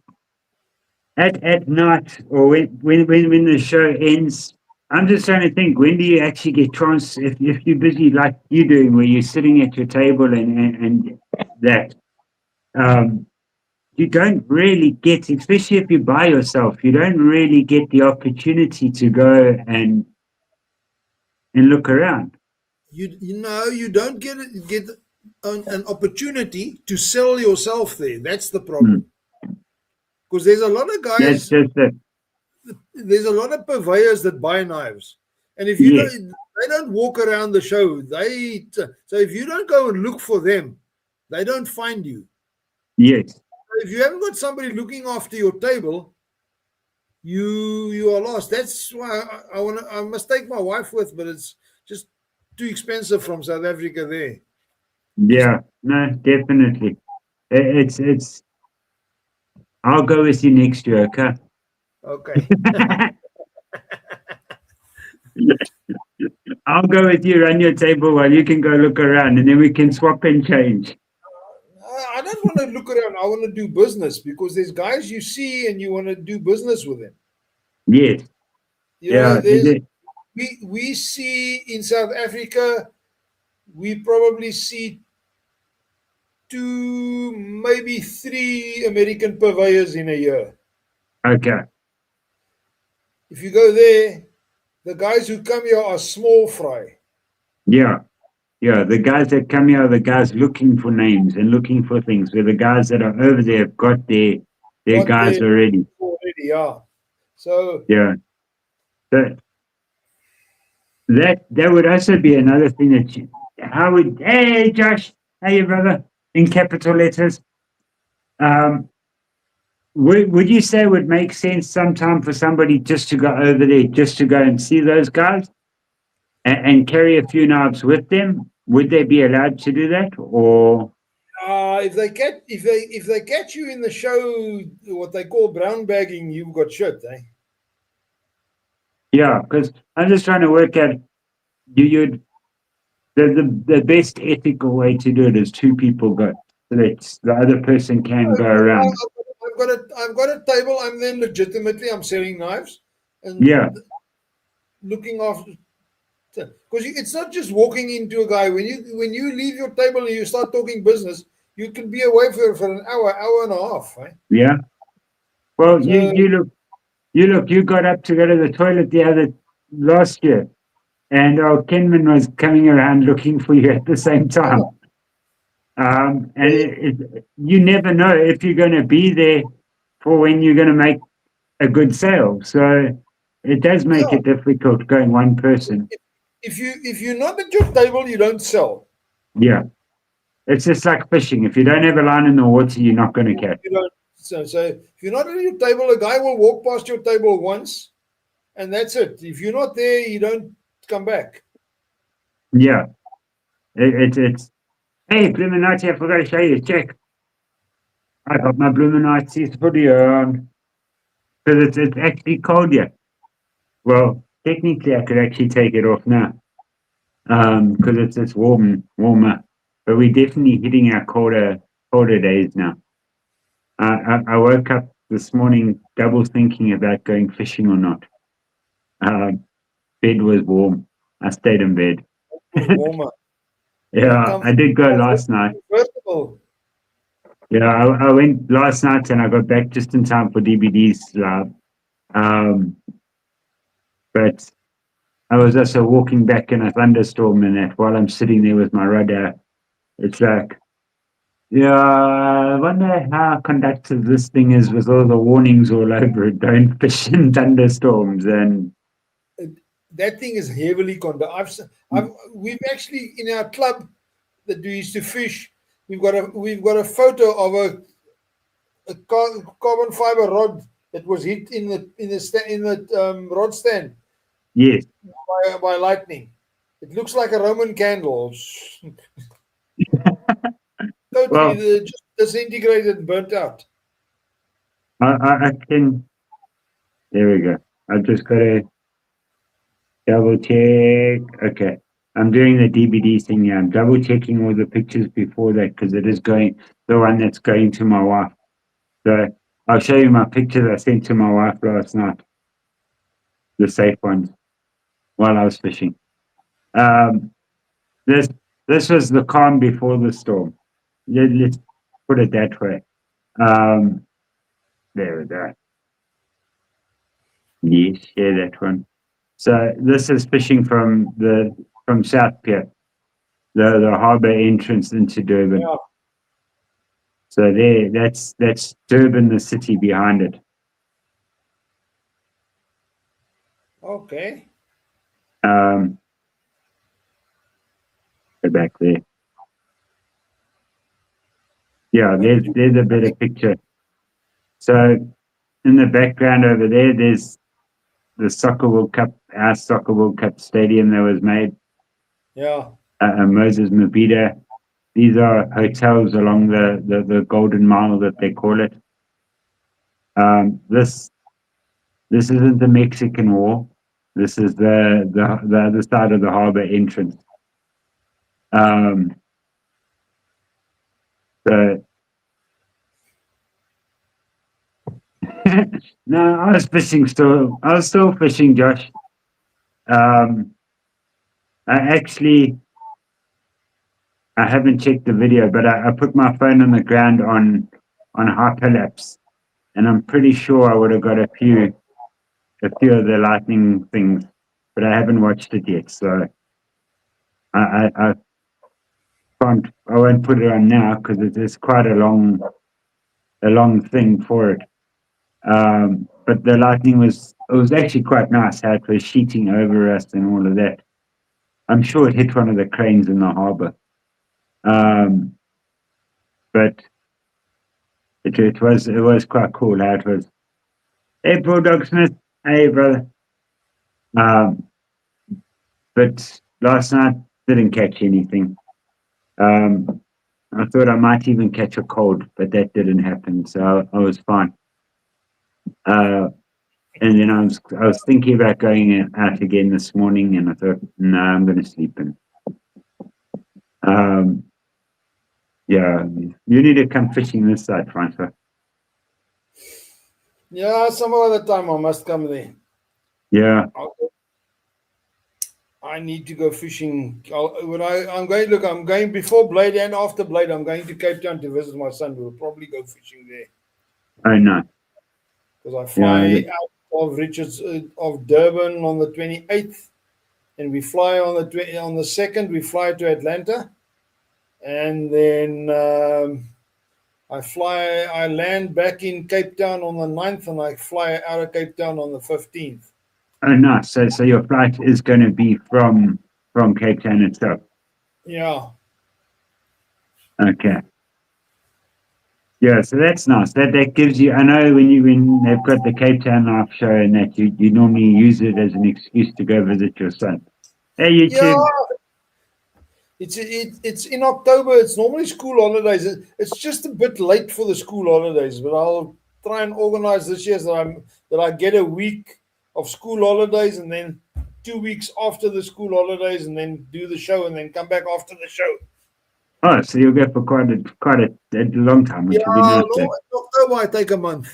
at night, or when the show ends. I'm just trying to think, when do you actually get chance, if you're busy like you're doing, where you're sitting at your table and that, you don't really get, especially if you're by yourself, you don't really get the opportunity to go and look around. You don't get an opportunity to sell yourself there. That's the problem. Because there's a lot of guys. There's a lot of purveyors that buy knives, and if you they don't walk around the show. So if you don't go and look for them, they don't find you. Yes. If you haven't got somebody looking after your table, you are lost. That's why I must take my wife with, but it's just too expensive from South Africa there. Yeah, no, definitely. It's. I'll go with you next year, okay? Okay. I'll go with you, run your table while you can go look around, and then we can swap and change. I don't want to look around. I want to do business, because there's guys you see and you want to do business with them. Yes. We see in South Africa, we probably see 2, maybe 3 American purveyors in a year. Okay. If you go there, the guys who come here are small fry. Yeah. Yeah, the guys that come here are the guys looking for names and looking for things. Where the guys that are over there have got their guys already. Yeah. So yeah. So that would also be another thing that hey Josh, hey brother, in capital letters. Would you say it would make sense sometime for somebody just to go over there, just to go and see those guys and carry a few knives with them? Would they be allowed to do that? Or If they catch you in the show, what they call brown bagging, you've got shit, eh? yeah, because I'm just trying to work out you'd the best ethical way to do it is two people go so that the other person can go around. I've got a table. I'm then legitimately I'm selling knives Yeah, and looking after. Because it's not just walking into a guy. When you leave your table and you start talking business, you can be away for an hour and a half. Right? yeah. Well, So you got up to go to the toilet the other last year, and Kenman was coming around looking for you at the same time. And you never know if you're going to be there for when you're going to make a good sale. So it does make yeah, it difficult going one person. if you're not at your table, you don't sell. Yeah, it's just like fishing. If you don't have a line in the water, you're not going to catch. You don't. So if you're not at your table, a guy will walk past your table once, and that's it. If you're not there, you don't come back. Yeah, it's hey, Bluminati, I forgot to show you. Check. I got my Bluminati hoodie on because it's actually cold here. Well, technically, I could actually take it off now because it's warmer. But we're definitely hitting our colder days now. I woke up this morning double thinking about going fishing or not. Bed was warm. I stayed in bed. It was warmer. Yeah, I did go last night. Comfortable. Yeah, I went last night and I got back just in time for DBD's live. But I was also walking back in a thunderstorm and that while I'm sitting there with my rudder, it's like, yeah, I wonder how conductive this thing is with all the warnings all over it. Don't fish in thunderstorms and That thing is heavily conductive. We've actually in our club that we used to fish. We've got a photo of a carbon fiber rod that was hit in the rod stand yes. by lightning. It looks like a Roman candle. Totally Well, just disintegrated and burnt out. I can. There we go. I've just got to double check. Okay. I'm doing the DVD thing here. I'm double checking all the pictures before that because it is going the one that's going to my wife. So I'll show you my pictures I sent to my wife last night, the safe ones, while I was fishing. Um, this this was the calm before the storm. Let's put it that way. Um, there we go. Yes, share that one. So this is fishing from South Pier, the harbour entrance into Durban. Yeah. So that's Durban, the city behind it. Okay. Go back there. Yeah, there's a better picture. So in the background over there, there's the Soccer World Cup, our Soccer World Cup stadium that was made. Yeah. Moses Mabhida. These are hotels along the Golden Mile that they call it. This isn't the Mexican War. This is the other side of the harbor entrance. So no, I was fishing still. I was still fishing, Josh. I haven't checked the video, but I put my phone on the ground on hyperlapse, and I'm pretty sure I would have got a few of the lightning things, but I haven't watched it yet, so I can't. I won't put it on now because it is quite a long thing for it. But the lightning was actually quite nice how it was sheeting over us and all of that. I'm sure it hit one of the cranes in the harbour. But it was quite cool how it was. Hey, Bulldog Smith. Hey, brother. Um, but last night didn't catch anything. I thought I might even catch a cold, but that didn't happen, so I was fine. Uh, and then I was thinking about going out again this morning, and I thought, no, I'm going to sleep in. Um, yeah, you need to come fishing this side, Francois. Yeah, some other time I must come there. Yeah, I need to go fishing. I'm going before Blade and after Blade. I'm going to Cape Town to visit my son. We'll probably go fishing there oh no, because I yeah, fly out of Richards of Durban on the 28th, and we fly on the 2nd. We fly to Atlanta, and then I land back in Cape Town on the 9th, and I fly out of Cape Town on the 15th. oh no. So your flight is going to be from Cape Town itself. Yeah. Okay. Yeah, so that's nice. That gives you. I know when they've got the Cape Town Life show and that you normally use it as an excuse to go visit your son. Hey, Yeah, YouTube. it's in October. It's normally school holidays. It's just a bit late for the school holidays, but I'll try and organize this year that I get a week of school holidays and then 2 weeks after the school holidays and then do the show and then come back after the show. Oh, so you'll go for quite a long time, which Yeah, will be nice. no, in October I take a month.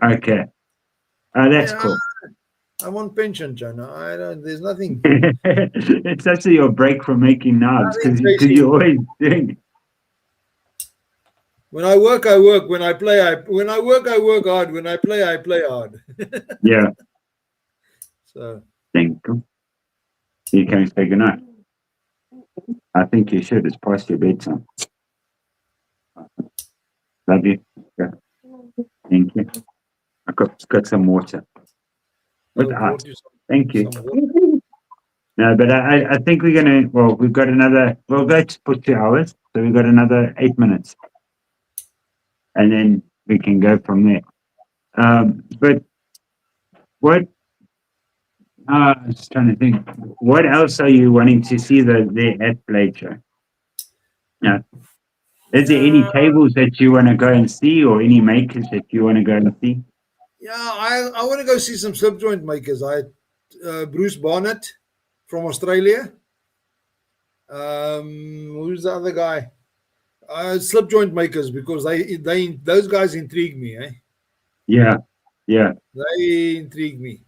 Okay. Oh, that's Yeah, cool. I'm on pension, Jonah. I don't. There's nothing. It's actually your break from making knobs because Nothing you're always doing it. When I work, I work. When I play, when I work hard. When I play hard. Yeah. So Thank you. You can say goodnight. I think you should. It's past your bedtime. Love you. Yeah. Thank you. I got some water. With ice. Thank you. No, but I think we're gonna. Well, we've got another. We'll go for 2 hours, so we've got another 8 minutes, and then we can go from there. But what? I was trying to think. What else are you wanting to see the at Blade show? Yeah. Is there any tables that you want to go and see, or any makers that you want to go and see? Yeah, I want to go see some slip joint makers. Bruce Barnett from Australia. Who's the other guy? Slip joint makers, because those guys intrigue me. Yeah. They intrigue me.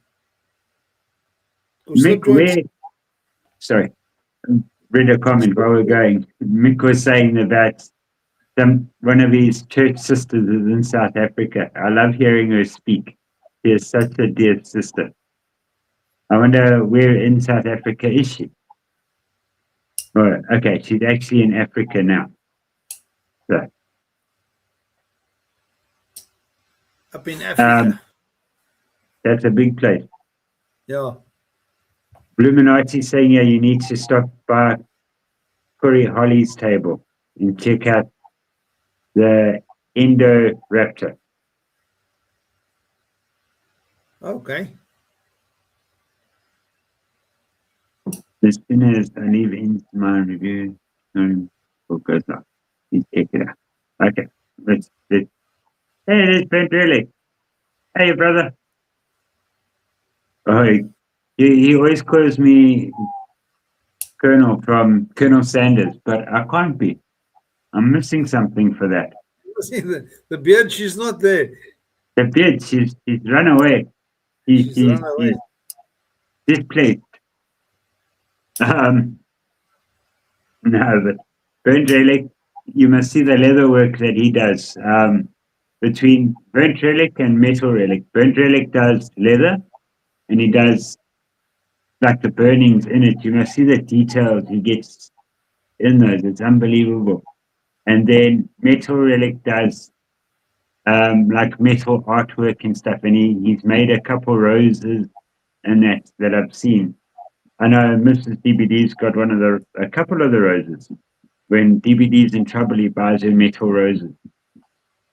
Mick, sorry, read a comment while we're going. Mick was saying about one of his church sisters is in South Africa. I love hearing her speak. She is such a dear sister. I wonder where in South Africa is she? Oh, okay, she's actually in Africa now. So, up in Africa. That's a big place. Yeah. Bluminati saying, yeah, you need to stop by Curry Holly's table and check out the Indoraptor. Okay. The spinners, I leave in my review. We'll go now. Please check it out. Okay. Hey, there's Brent Ehrlich. Hey, brother. Oh, he always calls me Colonel from Colonel Sanders, but I can't be. I'm missing something for that. The beard, she's not there. The beard, she's run away. She's run away. He's displaced. No, but Bernd Relic, you must see the leather work that he does. Between Bernd Relic and Metal Relic. Bernd Relic does leather, and he does like the burnings in it. You must see the details he gets in those. It's unbelievable. And then Metal Relic does like metal artwork and stuff, and he's made a couple roses and that I've seen. I know Mrs. DBD's got a couple of the roses. When DBD's in trouble, he buys her metal roses.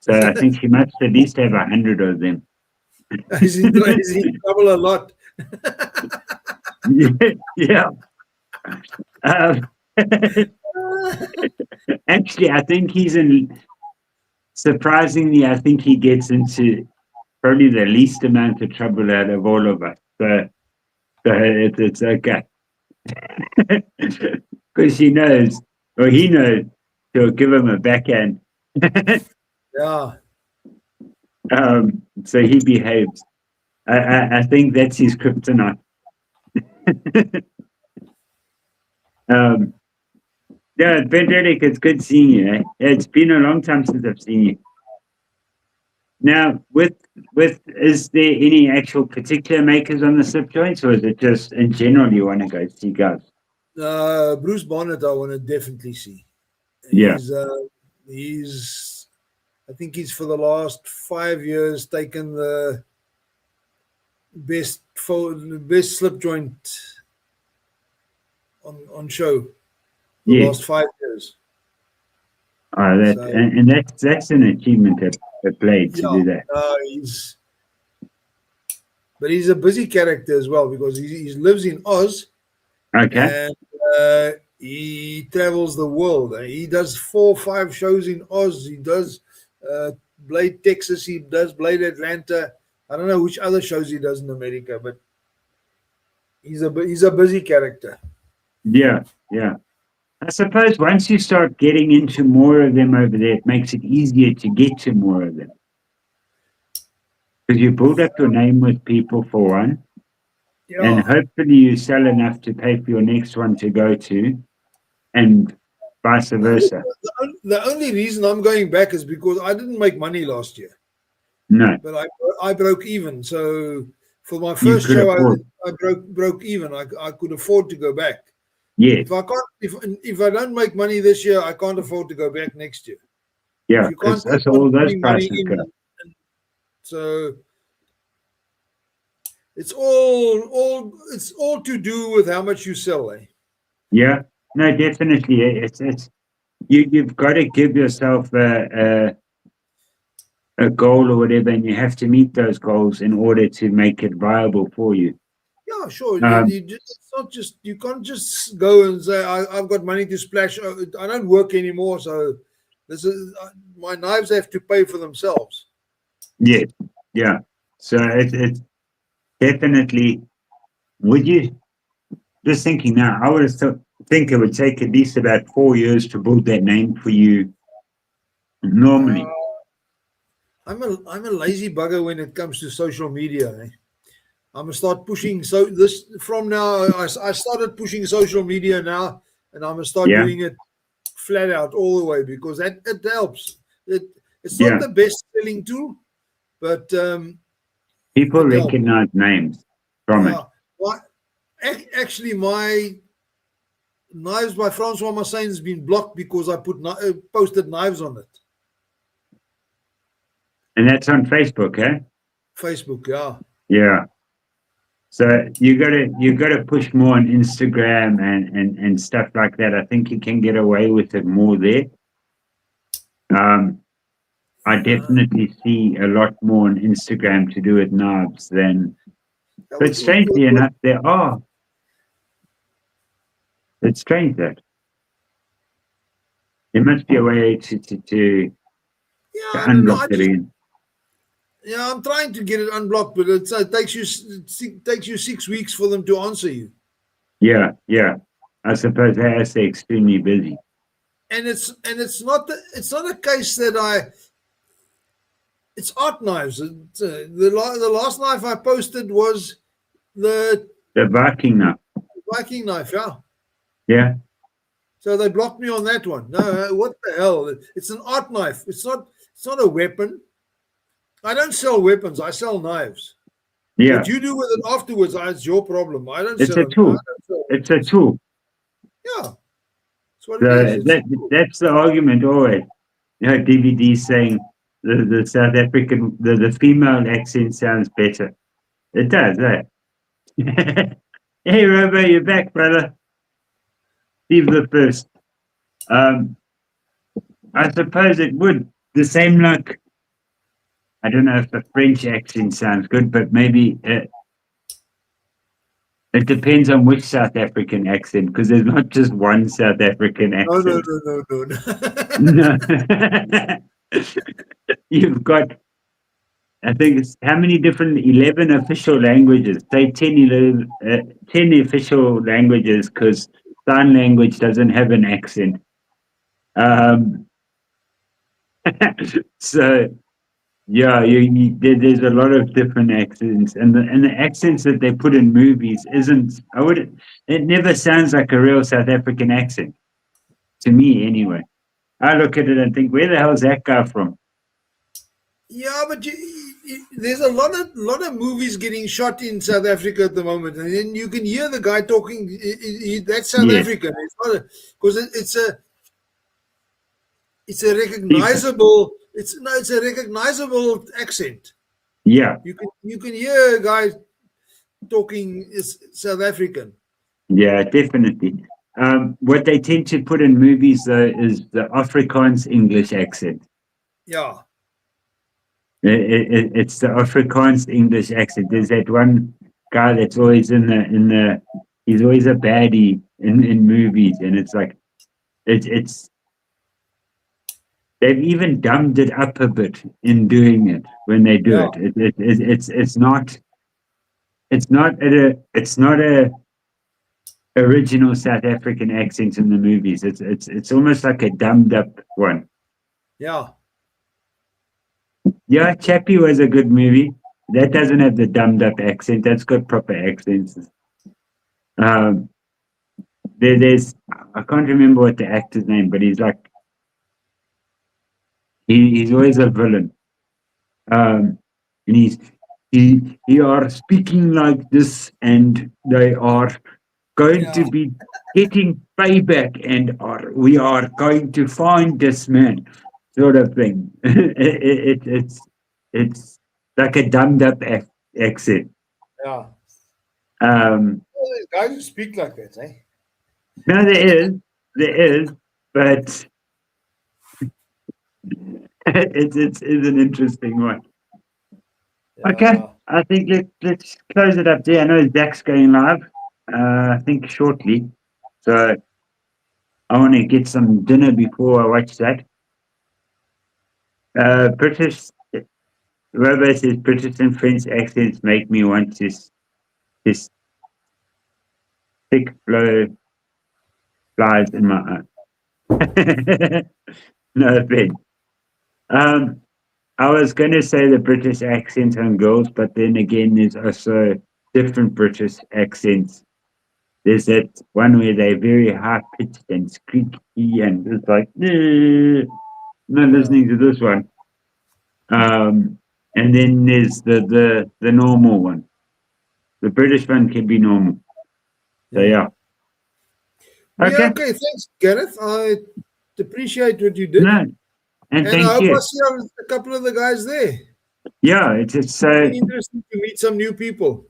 So I think she must at least have 100 of them. He's in trouble a lot. Yeah. Um, actually, I think surprisingly, I think he gets into probably the least amount of trouble out of all of us. So it's okay. Because she knows, or he knows, she'll give him a backhand. Yeah. So he behaves. I think that's his kryptonite. Yeah, Benedict, it's good seeing you. Eh? It's been a long time since I've seen you. Now, is there any actual particular makers on the slip joints, or is it just in general you want to go see guys? Bruce Bonnet, I want to definitely see. Yeah. He's, I think he's for the last 5 years taken the best slip joint on show. The last 5 years. And that's an achievement at Blade to do that. But he's a busy character as well because he lives in Oz. Okay. And he travels the world. He does 4 or 5 shows in Oz. He does Blade Texas. He does Blade Atlanta. I don't know which other shows he does in America, but he's a busy character. Yeah, yeah. I suppose once you start getting into more of them over there, it makes it easier to get to more of them. Because you build up your name with people for one, and hopefully you sell enough to pay for your next one to go to, and vice versa. The only reason I'm going back is because I didn't make money last year. No. But I broke even. So for my first show, I broke even. I could afford to go back. Yeah. If I don't make money this year, I can't afford to go back next year. Yeah, because that's all those prices go. So it's all to do with how much you sell, eh? Yeah, no, definitely. It's you've got to give yourself a goal or whatever, and you have to meet those goals in order to make it viable for you. Yeah, sure. It's not just, you can't just go and say I've got money to splash. I don't work anymore, so this is my knives have to pay for themselves. Yeah, yeah. So it's definitely. Would you just thinking now? I would think it would take at least about 4 years to build that name for you. Normally, I'm a lazy bugger when it comes to social media. Eh? I'm gonna start pushing. So this from now, I started pushing social media now, and I'm gonna start doing it flat out all the way because it helps. It's not the best selling tool, but people recognize names from it. Well, actually, my knives by Francois Masann has been blocked because I posted knives on it. And that's on Facebook, eh? Facebook, yeah. Yeah. So you gotta push more on Instagram and stuff like that. I think you can get away with it more there. I definitely see a lot more on Instagram to do with knives than. But strangely enough, there are. It's strange that there must be a way to unblock it again. Yeah, I'm trying to get it unblocked, but it takes you 6 weeks for them to answer you. Yeah, yeah. I suppose they're extremely busy. And it's not a case that it's art knives. The last knife I posted was the Viking knife. Viking knife, yeah. Yeah. So they blocked me on that one. No, what the hell? It's an art knife. It's not a weapon. I don't sell weapons. I sell knives. Yeah. What you do with it afterwards, it's your problem. I don't it's sell a tool. It's a tool. Yeah. That's what it is. That's the argument always. You know, DVD saying the South African, the female accent sounds better. It does, eh? Hey, Robo, you're back, brother. Leave the first. I suppose it would. The same like I don't know if the French accent sounds good, but maybe it depends on which South African accent, because there's not just one South African No, no, accent. no, no, no, no. No. You've got, I think it's how many different 11 official languages? Say 10 official languages, because sign language doesn't have an accent. So yeah, there's a lot of different accents, and the accents that they put in movies isn't. It never sounds like a real South African accent to me, anyway. I look at it and think, where the hell's that guy from? Yeah, but there's a lot of movies getting shot in South Africa at the moment, and then you can hear the guy talking. That's South Yes, African. It's not because it's a people. recognizable. It's a recognizable accent. Yeah, You can hear a guy talking is South African. yeah, definitely. What they tend to put in movies though is the Afrikaans English accent. Yeah, It's the Afrikaans English accent. There's that one guy that's always in the he's always a baddie in movies, and it's like it's they've even dumbed it up a bit in doing it when they do yeah, it. It's not a original South African accent in the movies. It's almost like a dumbed up one. yeah. Yeah, Chappie was a good movie. That doesn't have the dumbed up accent. That's got proper accents. Um, there's I can't remember what the actor's name, but he's like he's always a villain. And he are speaking like this, and they are going to Yeah, be getting payback, and we are going to find this man, sort of thing. It's like a dumbed up accent. yeah. Um, Oh, there's guys who speak like that, eh? no, there is, but it's an interesting one. Okay, Yeah. I think let's close it up there. I know Zach's going live, I think shortly. So I want to get some dinner before I watch that. British, Robo says British and French accents make me want to stick blow flies in my eye. No offense. Um, I was going to say the British accent on girls, but then again, there's also different British accents. There's that one where they're very high pitched and squeaky, and it's like, not listening to this one. And then there's the normal one. The British one can be normal. So yeah. Yeah, Okay. okay. Thanks, Gareth. I appreciate what you did. No, and And I thank hope you. I see a couple of the guys there. Yeah, it's Very interesting to meet some new people.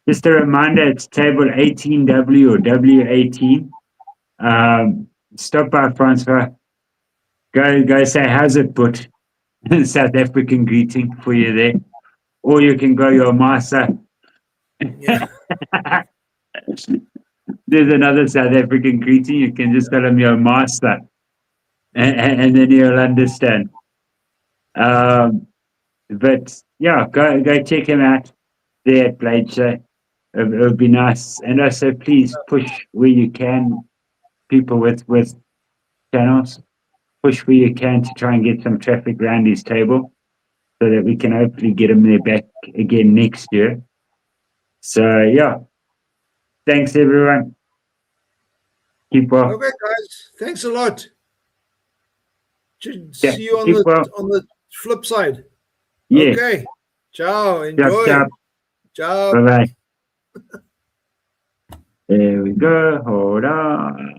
just a reminder. It's table 18W or W18. Stop by Francwar. Go say how's it put. South African greeting for you there, or you can go your masa. Yeah. There's another South African greeting. You can just tell him your master, and then he'll understand. But yeah, go check him out there at Blade Show. It would be nice, and also please push where you can. People with channels, push where you can to try and get some traffic around his table, so that we can hopefully get him there back again next year. So yeah, thanks everyone. Keep well. Okay, guys. Thanks a lot. Yeah, See you on keep well. the flip side. Yeah. Okay. Ciao. Chop, Enjoy. chop. Ciao. Bye bye. There we go. Hold on.